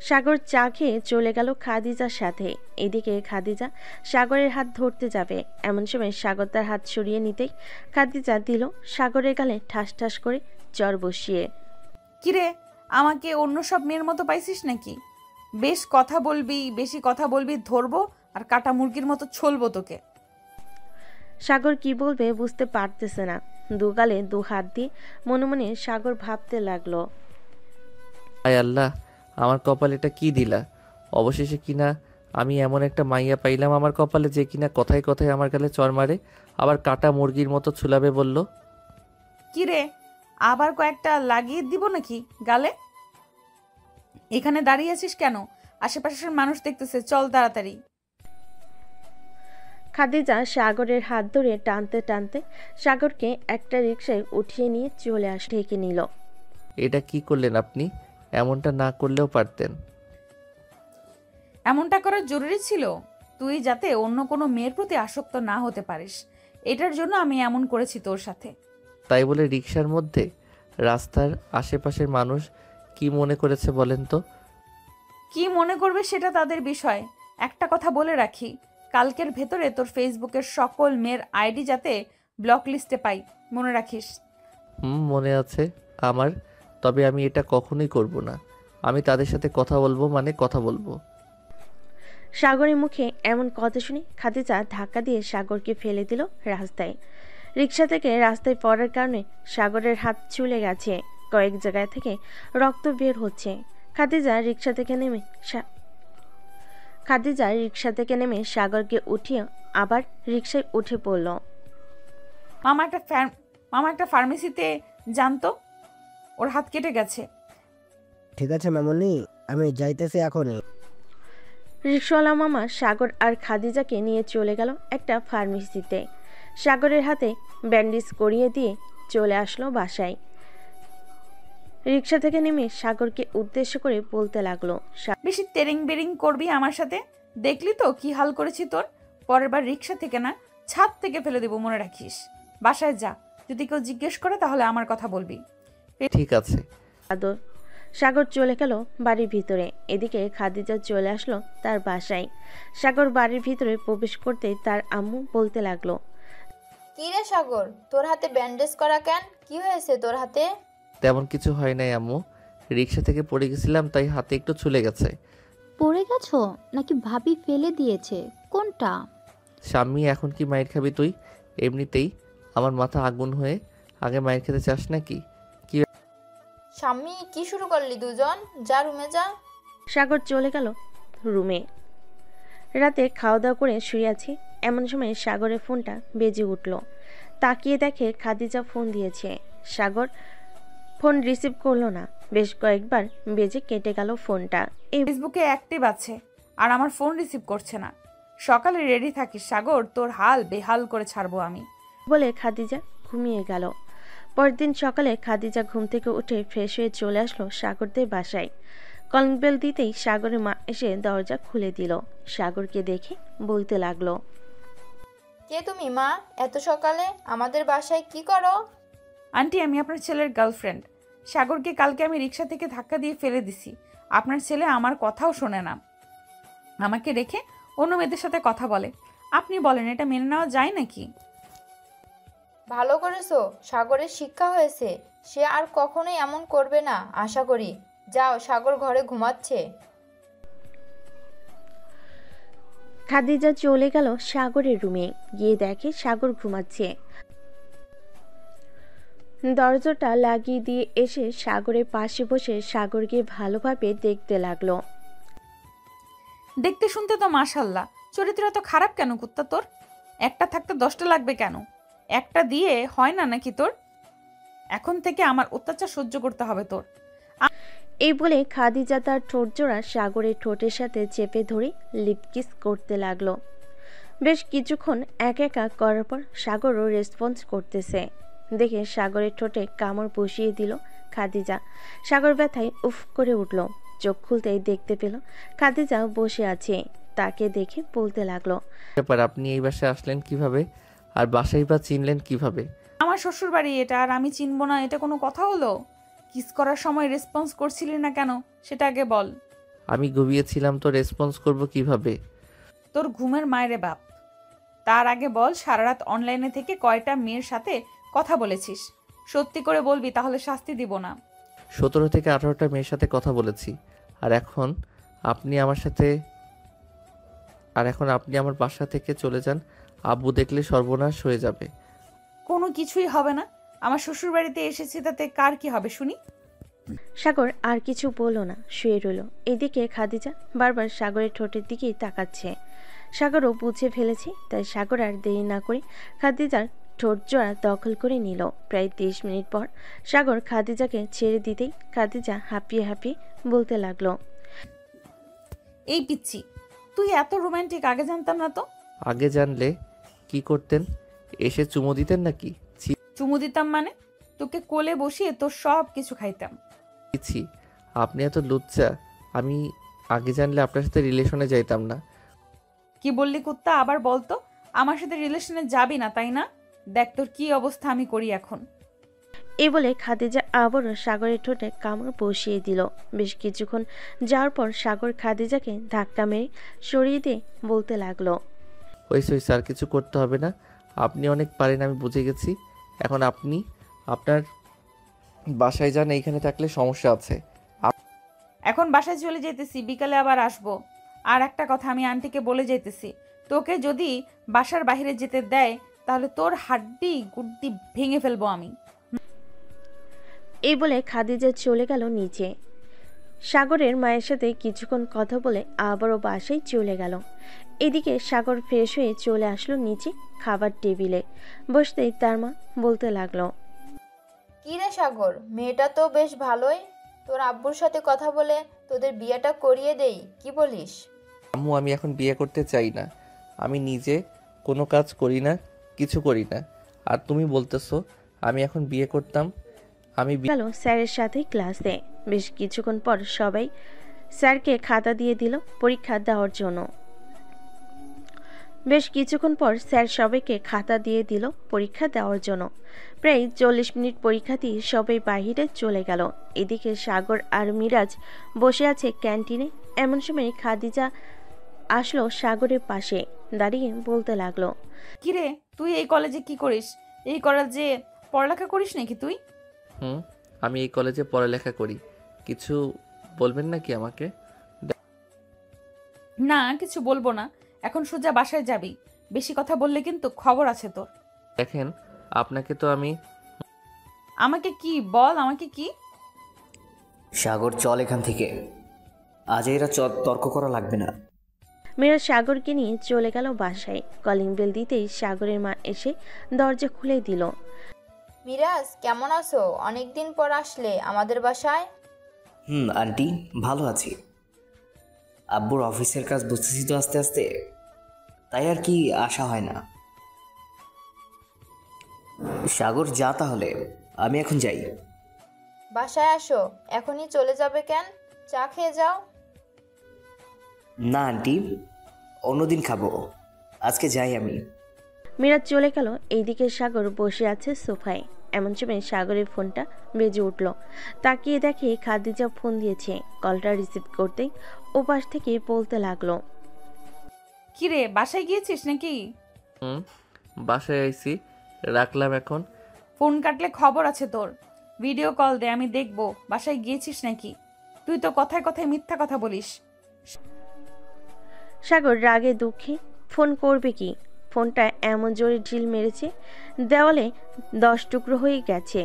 সাগর চা খেয়ে চলে গেল খাদিজার সাথে। এদিকে খাদিজা সাগরের হাত ধরতে যাবে, এমন সময় সাগর তার হাত সরিয়ে নিতেই খাদিজা দিল সাগরের গালে ঠাস ঠাস করে চর বসিয়ে। কিরে, আমাকে অন্য সব মেয়ের মতো পাইছিস নাকি? বেশ কথা বলবি, বেশি কথা বলবি ধরবো, আর কাটা মুরগির মতো ছলবো তোকে। সাগর কি বলবে বুঝতে পারতেছে না। দুগালে দু হাত দিয়ে মনে মনে সাগর ভাবতে লাগলো, হায় আল্লাহ, আমার কপালে এটা কি দিলা? অবশেষে কিনা আমি এমন একটা মাইয়া পাইলাম আমার কপালে, যে কিনা কথায় কথায় আমার গালে চর মারে, আবার কাটা মুরগির মতো ছুলাবে বলল। কি রে, আবার কয়েকটা লাগিয়ে দিব নাকি গালে? এখানে দাঁড়িয়ে আছিস কেন? আশেপাশের মানুষ দেখতেছে, চল তাড়াতাড়ি। খাদিজা সাগরের হাত ধরে টানতে টানতে সাগরকে একটা রিকশায় উঠিয়ে নিয়ে চলে ঢেকে নিল। এটা কি করলেন আপনি? এমনটা না করলেও পারতেন। এমনটা করা জরুরি ছিল তুই যাতে অন্য কোনো মেয়ের প্রতি আসক্ত না হতে পারিস, এটার জন্য আমি এমন করেছি তোর সাথে। তাই বলে রিকশার মধ্যে? রাস্তার আশেপাশের মানুষ কি মনে করেছে বলেন তো? কি মনে করবে সেটা তাদের বিষয়। একটা কথা বলে রাখি, কালকের ভেতরে তোর ফেসবুকের সকল মেয়ের আইডি যাতে ব্লক লিস্টে পাই, মনে রাখিস। মনে আছে আমার, তবে আমি এটা কখনোই করব না। আমি তাদের সাথে কথা বলবো, মানে কথা বলবো। সাগরের মুখে এমন কথা শুনে খাদিজা ধাক্কা দিয়ে সাগরকে ফেলে দিল রাস্তায়। রিকশা থেকে রাস্তায় পড়ার কারণে সাগরের হাত চুলে গেছে, কয়েক জায়গায় থেকে রক্ত বের হচ্ছে। খাদিজা রিকশা থেকে নেমে সাগরকে উঠিয়ে আবার রিকশায় উঠে পড়ল। মামা একটা ফার্মেসিতে জানতো, ওর হাত কেটে গেছে। ঠিক আছে মামুনি, আমি যাইতেছি এখনই। রিকশাওয়ালা মামা সাগর আর খাদিজাকে নিয়ে চলে গেল একটা ফার্মেসিতে। সাগরের হাতে ব্যান্ডেজ করিয়ে দিয়ে চলে আসলো বাসায়। রিকশা থেকে নেমে সাগরকে উদ্দেশ্য করে বলতে লাগলো, বেশি তেরিং বেরিং করবি আমার সাথে, দেখলি তো কি হাল করেছি তোর। পরের বার রিকশা থেকে না, ছাদ থেকে ফেলে দেবো, মনে রাখিস। বাসায় যা, যদি কেউ জিজ্ঞেস করে তাহলে আমার কথা বলবি। ঠিক আছে। সাগর চলে গেল বাড়ির ভিতরে। এদিকে খাদিজা চলে আসলো তার বাসায়। সাগর বাড়ির ভিতরে প্রবেশ করতেই তার আম্মু বলতে লাগলো, কি রে সাগর, তোর হাতে ব্যান্ডেজ করা কেন? কি হয়েছে তোর হাতে? তেমন কিছু হয় নাই আম্মু, রিকশা থেকে পড়ে গেছিলাম, তাই হাতে একটু ছুলে গেছে। পড়ে গেছো নাকি ভাবি ফেলে দিয়েছে? কোনটা? স্বামী, এখন কি মায়ের খাবি তুই? এমনিতেই আমার মাথা আগুন হয়ে, আগে মায়ের খেতে চাস নাকি? কি স্বামী, কি শুরু করলি দুজন? যা রুমে যা। সাগর চলে গেল রুমে। রাতে খাওয়া দাওয়া করে শুয়ে আছি, এমন সময় সাগরের ফোনটা বেজে উঠল। তাকিয়ে দেখে খাদিজা ফোন দিয়েছে। সাগর ফোন রিসিভ করলো না। বেশ কয়েকবার বেজে কেটে গেল ফোনটা। ফেসবুকে অ্যাক্টিভ আছে আর আমার ফোন রিসিভ করছে না। সকালে রেডি থাকিস সাগর, তোর হাল বেহাল করে ছাড়বো আমি, বলে খাদিজা ঘুমিয়ে গেল। পরের দিন সকালে খাদিজা ঘুম থেকে উঠে ফ্রেশ হয়ে চলে আসলো সাগরদের বাসায়। কলিং বেল দিতেই সাগরের মা এসে দরজা খুলে দিল। সাগরকে দেখে বলতে লাগলো, কে তুমি মা? এত সকালে আমাদের বাসায় কি করো? আন্টি, আমি আপনার ছেলের গার্লফ্রেন্ড। সাগরকে কালকে আমি রিকশা থেকে ধাক্কা দিয়ে ফেলে দিছি। আপনার ছেলে আমার কথাও শোনে না, আমাকে রেখে অন্য মেয়েদের সাথে কথা বলে। আপনি বলেন, এটা মেনে নেওয়া যায় নাকি? ভালো করেছো, সাগরের শিক্ষা হয়েছে। সে আর কখনোই এমন করবে না আশা করি। যাও, সাগর ঘরে ঘুমাচ্ছে। খাদিজা চলে গেল সাগরের রুমে। গিয়ে দেখে সাগর ঘুমাচ্ছে। দরজাটা লাগিয়ে দিয়ে এসে সাগরের পাশে বসে সাগরকে ভালোভাবে দেখতে লাগলো। দেখতে শুনতে তো মাশাল্লাহ, চরিত্র এত খারাপ কেন কুত্তা তোর? একটা থাকতে 10টা লাগবে কেন? একটা দিয়ে হয় না নাকি তোর? এখন থেকে আমার অত্যাচার সহ্য করতে হবে তোর। এই বলে খাদিজা তার ঠোঁট জোড়া সাগরের ঠোঁটের সাথে চেপে ধরে লিপকিস করতে লাগলো। বেশ কিছুক্ষণ একা করার পর সাগরও রেসপন্স করতেছে দেখে সাগরের ঠোঁটে কামড় বসিয়ে দিল খাদিজা। সাগর ব্যথায় উফ করে উঠল। চোখ খুলতেই দেখতে পেল খাদিজা বসে আছে। তাকে দেখে বলতে লাগলো, ব্যাপার, আপনি এই বাসায় আসলেন কিভাবে? আর বাসাই বা চিনলেন কিভাবে? আমার শ্বশুর বাড়ি এটা, আর আমি চিনবো না এটা কোনো কথা হলো? কিস করার সময় রেসপন্স করছিলি না কেন সেটা আগে বল। আমি ঘুমিয়েছিলাম তো রেসপন্স করব কিভাবে? তোর ঘুমের মায়েরে বাপ। তার আগে বল, সারা রাত অনলাইনে থেকে কয়টা মেয়ের সাথে কথা বলেছিস? সত্যি করে বলবি, তাহলে শাস্তি দিব না। 17 থেকে 18টা মেয়ের সাথে কথা বলেছি। আর এখন আপনি আমার সাথে আর এখন আপনি আমার বাসা থেকে চলে যান, আব্বু দেখলে সর্বনাশ হয়ে যাবে। কোনো কিছুই হবে না। আমার শ্বশুর বাড়িতে এসেছি, তাতে কার কি হবে শুনি? সাগর আর কিছু বলল না, শুয়ে রইল। এদিকে খাদিজা বারবার সাগরের ঠোঁটের দিকেই তাকাচ্ছে। সাগরও বুঝে ফেলেছে, তাই সাগর আর দেরি না করে খাদিজার ঠোঁট জোড়া দখল করে নিল। প্রায় 30 মিনিট পর সাগর খাদিজাকে ছেড়ে দিতেই খাদিজা হাঁপিয়ে হাঁপিয়ে বলতে লাগলো, এই পিচ্ছি, তুই এত রোমান্টিক, আগে জানতাম না তো। আগে জানলে কি করতেন? এসে চুমো দিতেন নাকি? ছি চুমু দিতাম মানে? তোকে কোলে বসিয়ে তোর সব কিছু খাইতাম। ছি, আপনি এত লুচ্চা। আমি আগে জানলে আপনার সাথে রিলেশনে যাইতাম না। কি বললি কুত্তা? আবার বলতো। আমার সাথে রিলেশনে যাবি না, তাই না? দেখ তোর কি অবস্থা আমি করি এখন। এই বলে খাদিজা আবারও সাগরের ঠোঁটে কামড় বসিয়ে দিল। বেশ কিছুক্ষণ যাওয়ার পর সাগর খাদিজাকে ধাক্কা মেরে সরিয়ে দিয়ে বলতে লাগলো, হয়েছে, আর কিছু করতে হবে না। আপনি অনেক পারেন, আমি বুঝে গেছি। এখন আপনি আপনার বাসায় যান, এইখানে থাকলে সমস্যা আছে। এখন বাসায় চলে যেতেছি, বিকালে আবার আসবো। আর একটা কথা আমি আন্টিকে বলে যেতেছি, তোকে যদি বাসার বাইরে যেতে দেয় তাহলে তোর হাড্ডি গুড্ডি ভেঙে ফেলবো আমি। এই বলে খাদিজা চলে গেল নিচে। সাগরের মায়ের সাথে কিছুক্ষণ কথা বলে আবারও বাসায় চলে গেল। এদিকে সাগর ফ্রেশ হয়ে চলে আসলো নিচে খাবার টেবিলে। বসতেই তার মা বলতে লাগলো, কি রে সাগর, মেয়েটা তো বেশ ভালোই। তোর আব্বুর সাথে কথা বলে তোদের বিয়েটা করিয়ে দেই, কি বলিস? আম্মু, আমি এখন বিয়ে করতে চাই না। আমি নিজে কোনো কাজ করি না, কিছু করি না। আর তুমি বলতেছো আমি এখন বিয়ে করতাম? আমি গেল স্যারের সাথে ক্লাসে। বেশ কিছুক্ষণ পর সবাই স্যারকে খাতা দিয়ে দিল পরীক্ষা দেওয়ার জন্য। প্রায় 40 মিনিট পরীক্ষা দিয়ে সবাই বাহিরে চলে গেল। এদিকে সাগর আর মিরাজ বসে আছে ক্যান্টিনে। এমন সময় খাদিজা আসলো সাগরের পাশে, দাঁড়িয়ে বলতে লাগলো, কিরে তুই এই কলেজে কি করিস? এই কলেজে পড়ালেখা করিস নাকি তুই? আমি এই কলেজে পড়ালেখা করি। কিছু বলবেন নাকি আমাকে? না, কিছু বলবো না। এখন সোজা বাসায় যাবি। বেশি কথা বললে কিন্তু খবর আছে তোর। দেখেন, আপনাকে তো আমি... আমাকে কি বল, আমাকে কি? সাগর, চল এখান থেকে। আজ এরা তর্ক করা লাগবে না। মিরাজ সাগরকে নিয়ে চলে গেল বাসায়। কলিং বেল দিতেই সাগরের মা এসে দরজা খুলে দিল। মিরাজ, কেমন আছো? অনেকদিন পর আসলে আমাদের বাসায়। আন্টি, ভালো আছি। আব্বুর অফিসের কাজ বুঝতেছি তো আস্তে আস্তে, তাই আর কি আসা হয় না। সাগর, যা তাহলে, আমি এখন যাই। বাসায় আসো, এখনই চলে যাবে কেন? চা খেয়ে যাও। না আন্টি, অন্যদিন খাবো, আজকে যাই আমি। মিরাজ চলে গেল। এইদিকে সাগর বসে আছে সোফায়। এমন সময় সাগরের ফোনটা বেজে উঠল। তাকিয়ে দেখে খাদিজা ফোন দিয়েছে। কলটা রিসিভ করতেই ওপাশ থেকে বলতে লাগলো, কিরে বাসায় গিয়েছিস নাকি? বাসায় আইছি, রাখলাম এখন। ফোন কাটলে খবর আছে তোর। ভিডিও কল দে, আমি দেখবো বাসায় গিয়েছিস নাকি। তুই তো কথায় কথায় মিথ্যা কথা বলিস। সাগর রাগে দুঃখে ফোন করবে কি, ফোনটা এমন জোরে ঢিল মেরেছে দেওয়ালে 10 টুকরো হয়ে গেছে।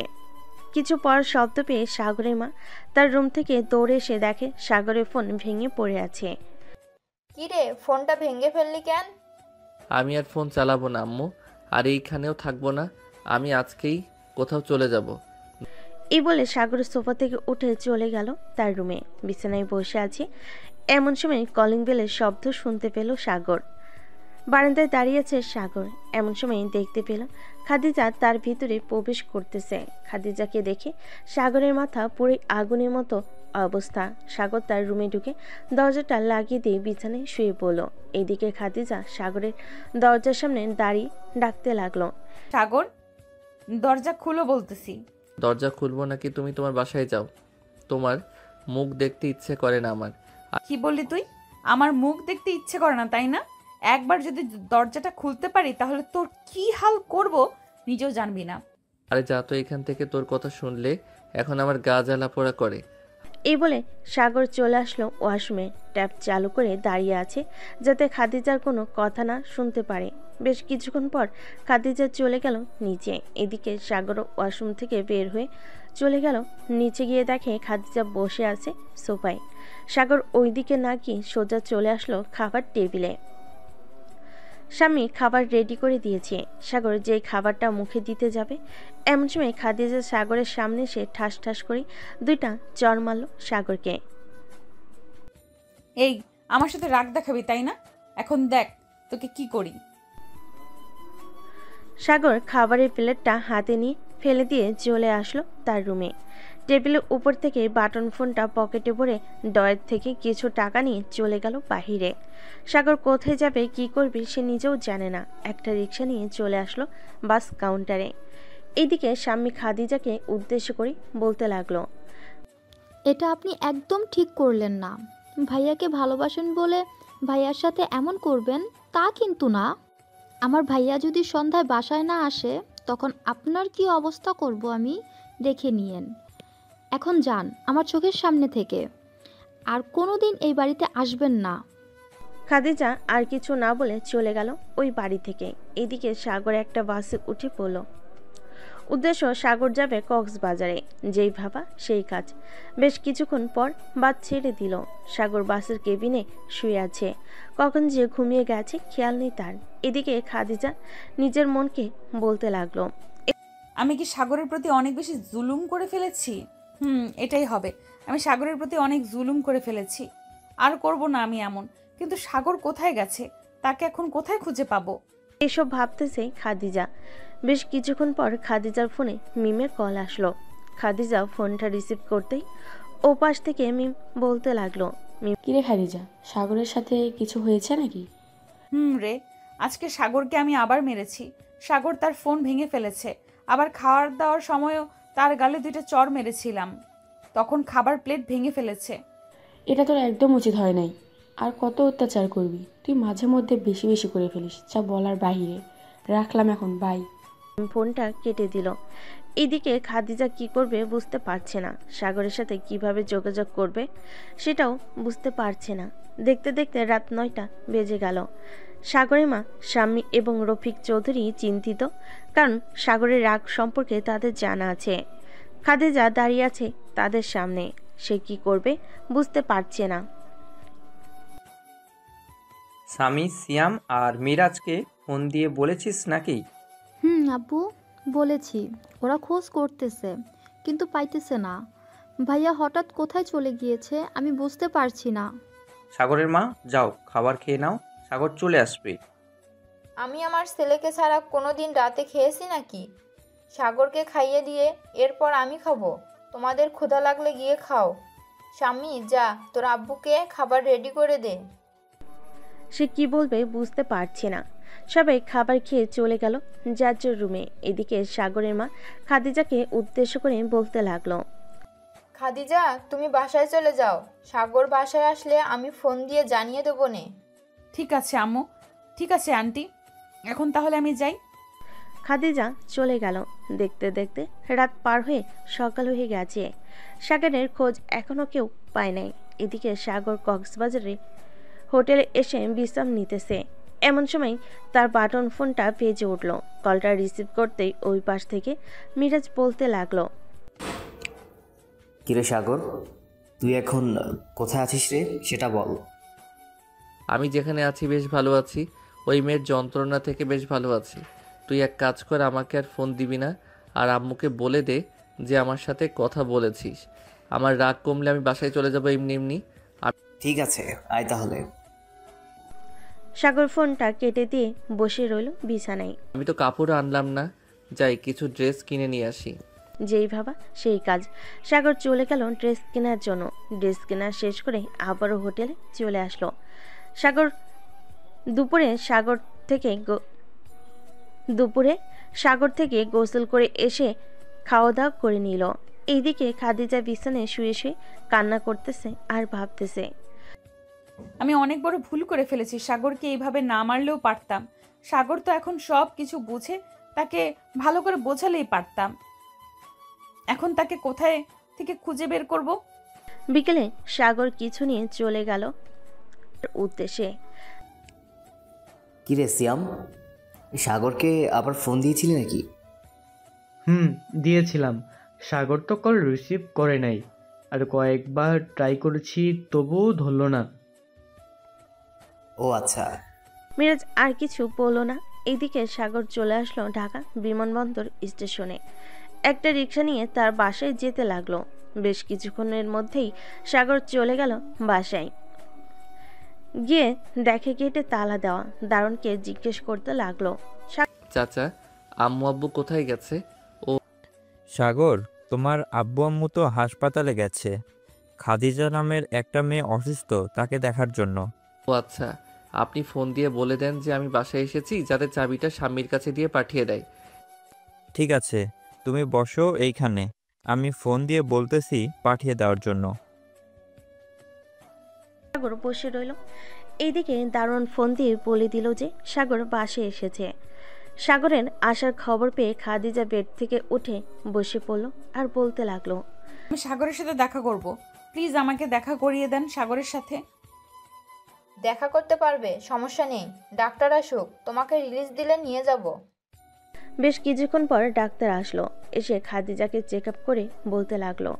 কিছু পর শব্দ পেয়ে সাগরের মা তার রুম থেকে দৌড়ে এসে দেখে সাগরের ফোন ভেঙে পড়ে আছে। কি রে, ফোনটা ভেঙে ফেললি কেন? আমি আর ফোন চালাবো না আম্মু, আর এইখানেও থাকবো না। আমি আজকেই কোথাও চলে যাব। এই বলে সাগর সোফা থেকে উঠে চলে গেল তার রুমে। বিছানায় বসে আছে। এমন সময় কলিং বেলের শব্দ শুনতে পেল সাগর। বারান্দায় দাঁড়িয়ে আছে সাগর। এমন সময় দেখতে পেল খাদিজা তার ভিতরে প্রবেশ করতেছে। খাদিজাকে দেখে সাগরের মাথা পুরো আগুনের মতো অবস্থা। সাগর তার রুমে ঢুকে দরজাটা লাগিয়ে দিয়ে বিছানায় শুয়ে পড়ল। এদিকে খাদিজা সাগরের দরজার সামনে দাঁড়িয়ে ডাকতে লাগলো, সাগর, দরজা খুলো বলতেছি। দরজা খুলবো নাকি তুমি তোমার বাসায় যাও। তোমার মুখ দেখতে ইচ্ছে করে না আমার। কি বললি তুই? আমার মুখ দেখতে ইচ্ছে করে না, তাই না? একবার যদি দরজাটা খুলতে পারি তাহলে তোর কি হাল করব নিজেও জানবি না। আরে যা তো এখান থেকে, তোর কথা শুনলে এখন আমার গা জ্বালা পোড়া করে। এই বলে সাগর চলে আসলো ওয়াশরুমে। ট্যাপ চালু করে দাঁড়িয়ে আছে যাতে খাদিজার কোনো কথা না শুনতে পারে। বেশ কিছুক্ষণ পর খাদিজা চলে গেল নিচে। এদিকে সাগর ওয়াশরুম থেকে বের হয়ে চলে গেল নিচে, গিয়ে দেখে খাদিজা বসে আছে সোফায়। সাগর ওইদিকে না গিয়ে সোজা চলে আসলো খাবার টেবিলে। স্বামী খাবার রেডি করে দিয়েছে। সাগর যেই খাবারটা মুখে দিতে যাবে এমন সময় খাদিজা সাগরের সামনে এসে ঠাস ঠাস করে 2টা চর মারল সাগরকে। এই আমার সাথে রাগ দেখাবি তাই না? এখন দেখ তোকে কি করি। সাগর খাবারের প্লেটটা হাতে নিয়ে ফেলে দিয়ে চলে আসলো তার রুমে। টেবিলের উপর থেকে বাটন ফোনটা পকেটে ভরে ডয়ের থেকে কিছু টাকা নিয়ে চলে গেল বাহিরে। সাগর কোথায় যাবে কি করবে সে নিজেও জানে না। একটা রিক্সা নিয়ে চলে আসলো বাস কাউন্টারে। এদিকে স্বামী খাদিজাকে উদ্দেশ্য করে বলতে লাগলো, এটা আপনি একদম ঠিক করলেন না। ভাইয়াকে ভালোবাসেন বলে ভাইয়ার সাথে এমন করবেন তা কিন্তু না। আমার ভাইয়া যদি সন্ধ্যায় বাসায় না আসে তখন আপনার কি অবস্থা করব আমি দেখে নিয়েন। এখন যান আমার চোখের সামনে থেকে, আর কোনোদিন এই বাড়িতে আসবেন না। খাদিজা আর কিছু না বলে চলে গেল ওই বাড়ি থেকে। এদিকে সাগর একটা বাসে উঠে পড়ল। উদ্দেশ্য সাগর যাবে কক্সবাজারে। যেই ভাবা সেই কাজ। বেশ কিছুক্ষণ পর বাস ছেড়ে দিল। সাগর বাসের কেবিনে শুয়ে আছে। কখন যে ঘুমিয়ে গেছে খেয়াল নেই তার। এদিকে খাদিজা নিজের মনকে বলতে লাগলো, আমি কি সাগরের প্রতি অনেক বেশি জুলুম করে ফেলেছি? এটাই হবে। আমি সাগরের প্রতি অনেক জুলুম করে ফেলেছি। আর করব না আমি এমন। কিন্তু সাগর কোথায় গেছে? তাকে এখন কোথায় খুঁজে পাবো? এসব ভাবতেছে খাদিজা। বেশ কিছুক্ষণ পর খাদিজার ফোনে মিমের কল আসলো। খাদিজা ফোনটা রিসিভ করতেই ওপাশ থেকে মিম বলতে লাগলো, কিরে খাদিজা, সাগরের সাথে কিছু হয়েছে নাকি? রে, আজকে সাগরকে আমি আবার মেরেছি। সাগর তার ফোন ভেঙে ফেলেছে। আবার খাওয়ার দাওয়ার সময়ও তার গালে 2টা চড় মেরেছিলাম, তখন খাবার প্লেট ভেঙে ফেলেছে। এটা তোর একদম উচিত হয় নাই। আর কত অত্যাচার করবি? তুই মাঝে মধ্যে বেশি বেশি করে ফেলিস, যা বলার বাহিরে। রাখলাম এখন, বাই। ফোনটা কেটে দিল। এদিকে খাদিজা কি করবে বুঝতে পারছে না। সাগরের সাথে কিভাবে যোগাযোগ করবে সেটাও বুঝতে পারছে না। দেখতে দেখতে রাত 9টা বেজে গেল। সাগরের মা, স্বামী এবং রফিক চৌধুরী চিন্তিত, কারণ সাগরের রাগ সম্পর্কে তাদের জানা আছে। খাদিজা দাঁড়িয়ে আছে তাদের সামনে। সে কি করবে বুঝতে পারছে না। স্বামী সিয়াম আর মিরাজকে ফোন দিয়ে বলেছিস নাকি? আব্বু বলেছি, ওরা খোঁজ করতেছে কিন্তু পাইতেছে না। ভাইয়া হঠাৎ কোথায় চলে গিয়েছে আমি বুঝতে পারছি না। সাগরের মা, যাও খাবার খেয়ে নাও, সাগর চলে আসবে। আমি আমার ছেলেকে ছাড়া কোনোদিন রাতে খেয়েছি নাকি? সাগরকে খাইয়ে দিয়ে এরপর আমি খাবো। তোমাদের ক্ষুধা লাগলে গিয়ে খাও। স্বামী যা, তোর আব্বুকে খাবার রেডি করে দে। সে কি বলবে বুঝতে পারছে না। সবাই খাবার খেয়ে চলে গেল যার যার রুমে। এদিকে সাগরের মা খাদিজাকে উদ্দেশ্য করে বলতে লাগলো, খাদিজা তুমি বাসায় চলে যাও। সাগর বাসায় আসলে আমি ফোন দিয়ে জানিয়ে দেবো নে। ঠিক আছে আম্মু, ঠিক আছে আন্টি, এখন তাহলে আমি যাই। খাদিজা চলে গেল। দেখতে দেখতে রাত পার হয়ে সকাল হয়ে গেছে। সাগরের খোঁজ এখনো কেউ পায় নাই। এদিকে সাগর কক্সবাজারে হোটেলে এসে বিশ্রাম নিতেছে। এমন সময় তার বাটন ফোনটা বেজে উঠল। কলটা রিসিভ করতেই ওই পাশ থেকে মিরাজ বলতে লাগলো, কিরে সাগর, তুই এখন কোথায় আছিস রে, সেটা বল। আমি যেখানে আছি বেশ ভালো আছি। ওই মেয়ের যন্ত্রণা থেকে বেশ ভালো আছি। তুই এক কাজ কর, আমাকে আর ফোন দিবি না। আর আম্মুকে বলে দে যে আমার সাথে কথা বলেছিস। আমার রাগ কমলে আমি বাসায় চলে যাবো এমনি এমনি। ঠিক আছে, আয় তাহলে। সাগর ফোনটা কেটে দিয়ে বসে রইল বিছানায়। আমি তো কাপড়ও আনলাম না, যাই কিছু ড্রেস কিনে নিয়ে আসি। যেই ভাবা সেই কাজ। সাগর চলে গেল ড্রেস কেনার জন্য। ড্রেস কেনা শেষ করে আবারও হোটেলে চলে আসলো। দুপুরে সাগর থেকে গোসল করে এসে খাওয়া দাওয়া করে নিল। এইদিকে খাদিজা বিছানায় শুয়ে শুয়ে কান্না করতেছে আর ভাবতেছে, আমি অনেক বড় ভুল করে ফেলেছি। সাগরকে এইভাবে না মারলেও পারতাম। সাগর তো এখন সব কিছু বুঝে, তাকে ভালো করে বোঝালেই পারতাম। এখন তাকে কোথায় থেকে খুঁজে বের করব? বিকেলে সাগর কিছু নিয়ে চলে গেল উদ্দেশ্যে। কিরে সিয়াম, সাগরকে আবার ফোন দিয়েছিলি নাকি? দিয়েছিলাম। সাগর তো কল রিসিভ করে নাই, আর কয়েকবার ট্রাই করেছি তবুও ধরল না। ও আচ্ছা। মিরাজ আর কিছু বলল না। এইদিকে সাগর চলে আসলো ঢাকা বিমানবন্দর স্টেশনে। একটা রিক্সা নিয়ে তার বাসায় যেতে লাগলো। বেশ কিছুক্ষণের মধ্যেই সাগর চলে গেল বাসায়। গিয়ে দেখে গেটে তালা দেওয়া। দারুণকে জিজ্ঞেস করতে লাগলো, চাচা আম্মু আব্বু কোথায় গেছে? ও সাগর, তোমার আব্বু আম্মু তো হাসপাতালে গেছে। খাদিজা নামের একটা মেয়ে অসুস্থ, তাকে দেখার জন্য। ও আচ্ছা, আপনি ফোন দিয়ে বলে দেন যে আমি বাসায় এসেছি, যাতে চাবিটা স্বামীর কাছে দিয়ে পাঠিয়ে দেয়। ঠিক আছে, তুমি বসো এইখানে, আমি ফোন দিয়ে বলতেছি পাঠিয়ে দেওয়ার জন্য। সাগর বসে রইল। এইদিকে দারুণ ফোন দিয়ে বলে দিল যে সাগর বাসে এসেছে। সাগরের আসার খবর পেয়ে খাদিজা বেড থেকে উঠে বসে পড়ল আর বলতে লাগলো, আমি সাগরের সাথে দেখা করব, প্লিজ আমাকে দেখা করিয়ে দেন সাগরের সাথে। দেখা করতে পারবে, সমস্যা নেই, ডাক্তার আসুক, তোমাকে রিলিজ দিলে নিয়ে যাব। বেশ কিছুক্ষণ পর ডাক্তার আসলো। এসে খাদিজাকে চেক আপ করে বলতে লাগলো,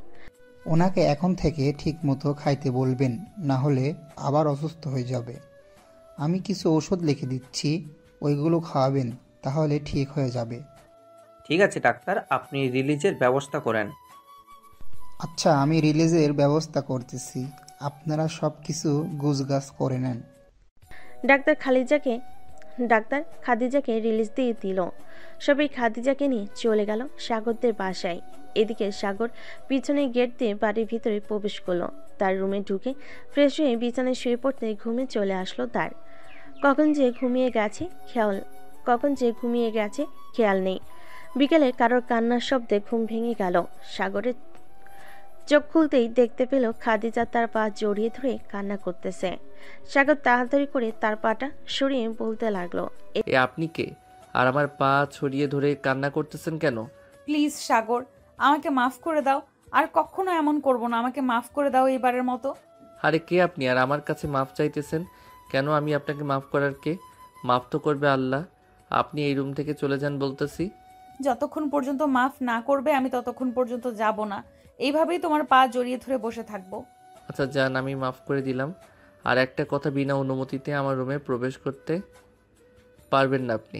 ওনাকে এখন থেকে ঠিক মতো খাইতে বলবেন, না হলে আবার অসুস্থ হয়ে যাবে। আমি কিছু ওষুধ লিখে দিচ্ছি, ওইগুলো খাওয়াবেন, তাহলে ঠিক হয়ে যাবে। ঠিক আছে ডাক্তার, আপনি রিলিজের ব্যবস্থা করেন। আচ্ছা, আমি রিলিজের ব্যবস্থা করতেছি, আপনারা সব কিছু গুছগাছ করে নেন। ডাক্তার খাদিজাকে রিলিজ দিয়ে দিল। সবাই খাদিজাকে নিয়ে চলে গেল সাগরদের বাসায়। এদিকে সাগর পিছনে গেট দিয়ে বাড়ির ভিতরে প্রবেশ করলো। তার রুমে ঢুকে ফ্রেশ হয়ে বিছানায় শুয়ে পড়তে ঘুমে চলে আসলো তার। কখন যে ঘুমিয়ে গেছে খেয়াল নেই। বিকেলে কারোর কান্নার শব্দে ঘুম ভেঙে গেল। সাগরের চোখ খুলতেই দেখতে পেল খাদিজা তার পা জড়িয়ে ধরে কান্না করতেছে। সাগর তাড়াতাড়ি করে তার পাটা সরিয়ে বলতে লাগলো, এ আপনি কে? আর আমার পা ছড়িয়ে ধরে কান্না করতেছেন কেন? প্লিজ সাগর, আমাকে মাফ করে দাও, আর কখনো এমন করব না, আমাকে মাফ করে দাও এবারের মতো। আরে কে আপনি আর আমার কাছে মাফ চাইতেছেন কেন? আমি আপনাকে মাফ করার কে? মাফ তো করবে আল্লাহ। আপনি এই রুম থেকে চলে যান বলতেছি। যতক্ষণ পর্যন্ত মাফ না করবে আমি ততক্ষণ পর্যন্ত যাব না। এইভাবেই তোমার পা জড়িয়ে ধরে বসে থাকবো। আচ্ছা যান, আমি মাফ করে দিলাম। আর একটা কথা, বিনা অনুমতিতে আমার রুমে প্রবেশ করতে পারবেন না আপনি।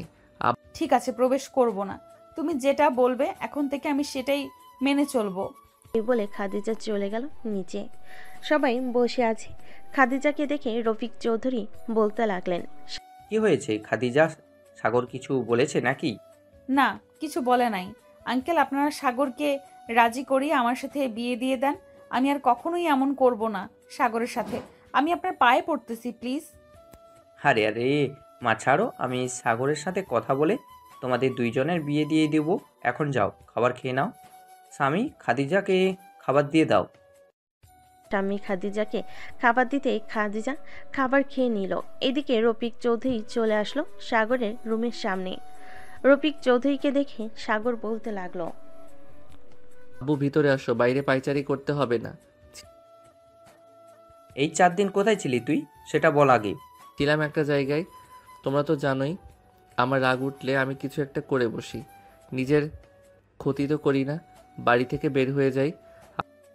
ঠিক আছে, প্রবেশ করব না। তুমি যেটা বলবে এখন থেকে আমি সেটাই মেনে চলবো। এই বলে খাদিজা চলে গেল নিচে। সবাই বসে আছে। খাদিজাকে দেখে রফিক চৌধুরী বলতে লাগলেন, কি হয়েছে খাদিজা, সাগর কিছু বলেছে নাকি? না, কিছু বলে নাই আঙ্কেল। আপনারা সাগরকে রাজি করিয়ে আমার সাথে বিয়ে দিয়ে দেন। আমি আর কখনোই এমন করব না সাগরের সাথে। আমি আপনার পায়ে পড়তেছি, প্লিজ। আরে আরে মা ছাড়ো, আমি সাগরের সাথে কথা বলে তোমাদের দুইজনের বিয়ে দিয়ে দেব। এখন যাও, খাবার খেয়ে নাও। স্বামী, খাদিজাকে খাবার দিয়ে দাও। স্বামী খাদিজাকে খাবার দিতে খাদিজা খাবার খেয়ে নিল। এদিকে রফিক চৌধুরী চলে আসলো সাগরের রুমের সামনে। রফিক চৌধুরীকে দেখে সাগর বলতে লাগলো, আব্বু ভিতরে আসো, বাইরে পায়চারি করতে হবে না। এই 4 দিন কোথায় ছিলি তুই, সেটা বল আগে। ছিলাম একটা জায়গায়, তোমরা তো জানোই আমার রাগ উঠলে আমি কিছু একটা করে বসি। নিজের ক্ষতি তো করি না, বাড়ি থেকে বের হয়ে যাই।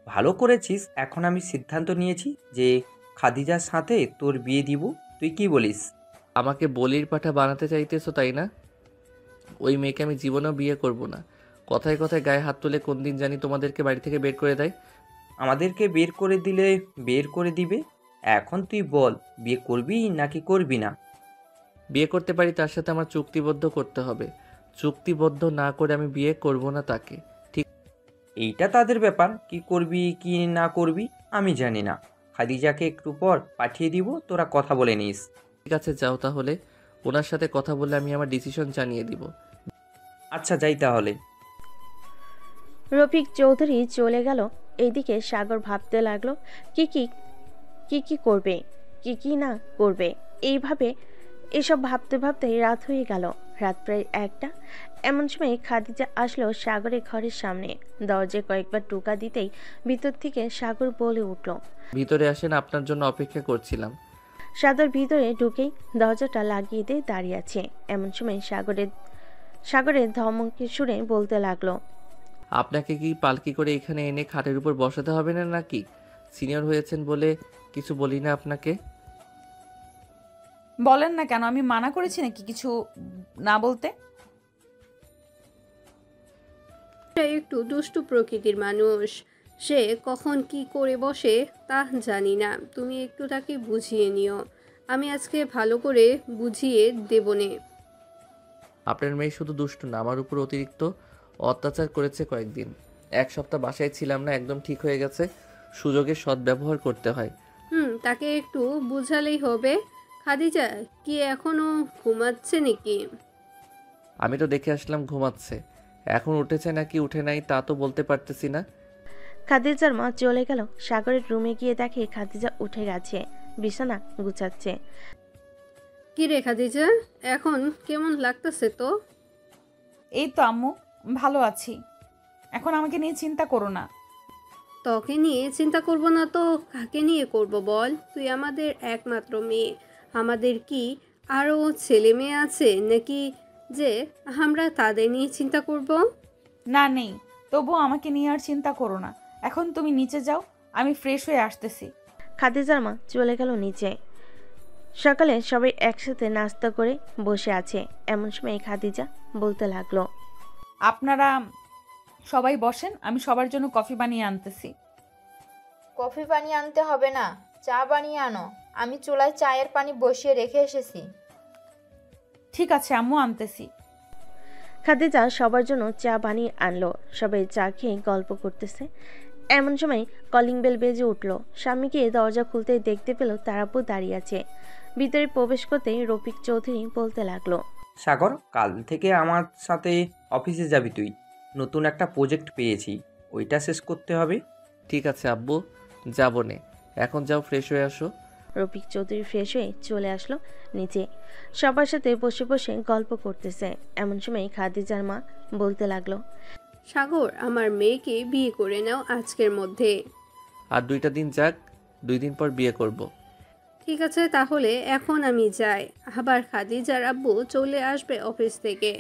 ভালো করেছিস। এখন আমি সিদ্ধান্ত নিয়েছি যে খাদিজার সাথে তোর বিয়ে দিব। তুই কি বলিস? আমাকে বলির পাঠা বানাতে চাইতেছো তাই না? ওই মেয়েকে আমি জীবনেও বিয়ে করব না। কথায় কথায় গায়ে হাত তুলে কোন দিন জানি তোমাদেরকে বাড়ি থেকে বের করে দেয়। আমাদেরকে বের করে দিলে বের করে দিবে। এখন তুই বল, বিয়ে করবি নাকি করবি না? বিয়ে করতে পারি, তার সাথে আমার চুক্তিবদ্ধ করতে হবে। চুক্তিবদ্ধ না করে আমি বিয়ে করব না তাকে। ঠিক, এইটা তাদের ব্যাপার, কি করবি কি না করবি আমি জানি না। খাদিজাকে একটু পর পাঠিয়ে দিব, তোরা কথা বলে নিস। ঠিক আছে যাও তাহলে, ওনার সাথে কথা বলে আমি আমার ডিসিশন জানিয়ে দিব। আচ্ছা যাই তাহলে। রফিক চৌধুরী চলে গেল। এইদিকে সাগর ভাবতে লাগলো কি করবে, কি না করবে। এইভাবে এসব ভাবতে ভাবতে রাত হয়ে গেল। রাত প্রায় 1টা। এমন সময় খাদিজা আসলো সাগরের ঘরের সামনে। দরজায় কয়েকবার টোকা দিতেই ভিতর থেকে সাগর বলে উঠল, ভিতরে আসেন, আপনার জন্য অপেক্ষা করছিলাম। সাগর ভিতরে ঢুকেই দরজাটা লাগিয়ে দিয়ে দাঁড়িয়ে আছে। এমন সময় সাগরের ধমকে সুরে বলতে লাগলো, আপনাকে কি পালকি করে এখানে এনে খাটের উপর বসাতে হবে না নাকি? সিনিয়র হয়েছেন বলে কিছু বলি না আপনাকে? বলেন না কেন, আমি মানা করেছি নাকি কিছু না বলতে? একটু দুষ্টু প্রকৃতির মানুষ, সে কখন কি করে বসে তা জানি না। তুমি একটু তাকে বুঝিয়ে নিও, আমি আজকে ভালো করে বুঝিয়ে দেবনে। আপনার মেয়ে শুধু দুষ্টু না, আমার উপর অতিরিক্ত অত্যাচার করেছে কয়েকদিন। 1 সপ্তাহ বাসায় ছিলাম না, একদম ঠিক হয়ে গেছে। সুযোগের সদ্ব্যবহার করতে হয়। তাকে একটু বুঝালেই হবে। খাদিজা কি এখনো ঘুমাচ্ছে নাকি? আমি তো দেখে আসলাম ঘুমাচ্ছে। এখন উঠেছে নাকি উঠে নাই তা তো বলতে পারতেছি না। খাদিজার মা চলে গেল। সাগরের রুমে গিয়ে দেখে খাদিজা উঠে গেছে, বিছানা গুছাচ্ছে। কি রে খাদিজা, এখন কেমন লাগতেছে তো? এই তো আম্মু, ভালো আছি। এখন আমাকে নিয়ে চিন্তা করো না। তোকে নিয়ে চিন্তা করব না তো কাকে নিয়ে করব বল? তুই আমাদের একমাত্র মেয়ে। আমাদের কি আরও ছেলে মেয়ে আছে নাকি যে আমরা তাদের নিয়ে চিন্তা করব? না, নেই। তবুও আমাকে নিয়ে আর চিন্তা করো না। এখন তুমি নিচে যাও, আমি ফ্রেশ হয়ে আসতেছি। খাদিজার মা চলে গেল নিচে। সকালে সবাই একসাথে নাস্তা করে বসে আছে। এমন সময় খাদিজা বলতে লাগলো, আপনারা সবাই বসেন, আমি সবার জন্য কফি বানিয়ে আনতেছি। কফি বানিয়ে আনতে হবে না, চা বানিয়ে আনো। আমি চুলায় চায়ের পানি বসিয়ে রেখে এসেছি। ঠিক আছে আম্মু, আনতেছি। খাদিজা সবার জন্য চা বানিয়ে আনলো। সবাই চা খেয়ে গল্প করতেছে। এমন সময় কলিং বেল বেজে উঠলো। স্বামীকে দরজা খুলতেই দেখতে পেল তার আব্বু দাঁড়িয়ে আছে। ভিতরে প্রবেশ করতে রফিক চৌধুরী বলতে লাগলো, সাগর, কাল থেকে আমার সাথে অফিসে যাবি তুই। নতুন একটা প্রজেক্ট পেয়েছি, ওইটা শেষ করতে হবে। ঠিক আছে আব্বু, যাবো নে। এখন যাও, ফ্রেশ হয়ে আসো। রফিক চৌধুরী ফ্রেশ হয়ে চলে আসলো নিচে। সবার সাথে বসে বসে গল্প করতেছে। এমন সময় খাদিজার মা বলতে লাগলো, সাগর, আমার মেয়েকে বিয়ে করে নাও আজকের মধ্যে। আর 2টা দিন যাক, 2 দিন পর বিয়ে করব। ঠিক আছে, তাহলে এখন আমি যাই। আবার খাদিজার আব্বু চলে আসবে অফিস থেকে।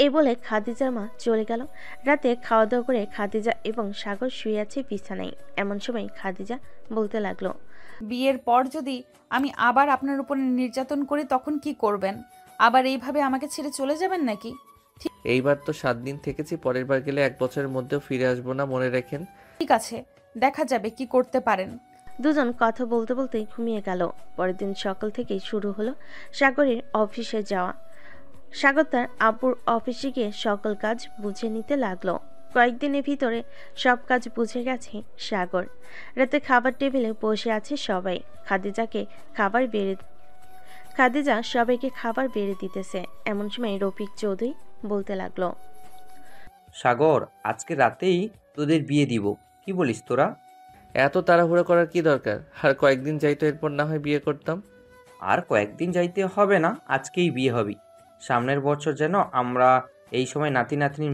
এই বলে খাদিজার মা চলে গেল। রাতে খাওয়া দাওয়া করে খাদিজা এবং সাগর শুয়ে আছে বিছানায়। এমন সময় খাদিজা বলতে লাগলো, বিয়ের পর যদি আমি আবার আপনার উপর নির্যাতন করি তখন কি করবেন? আবার এইভাবে আমাকে ছেড়ে চলে যাবেন নাকি? এইবার তো 7 দিন থেকেছি, পরের বার গেলে 1 বছরের মধ্যেও ফিরে আসবো না, মনে রাখেন। ঠিক আছে, দেখা যাবে কি করতে পারেন। দুজন কথা বলতে বলতে ঘুমিয়ে গেল। পরের দিন সকাল থেকেই শুরু হলো সাগরের অফিসে যাওয়া। সাগর তার আব্বুর অফিসে গিয়ে সকল কাজ বুঝে নিতে লাগলো। কয়েকদিনের ভিতরে সব কাজ বুঝে গেছে সাগর। রাতে খাবার টেবিলে বসে আছে সবাই। খাদিজা সবাইকে খাবার বেড়ে দিতেছে। এমন সময় রফিক চৌধুরী বলতে লাগলো, সাগর, আজকে রাতেই তোদের বিয়ে দিব, কি বলিস তোরা? এত তাড়াহুড়ো করার কি দরকার? আর কয়েকদিন যাইতো, এরপর না হয় বিয়ে করতাম। আর কয়েকদিন যাইতে হবে না, আজকেই বিয়ে হবি। সামনের বছর যেন আমরা এই সময় নাতি নাতনির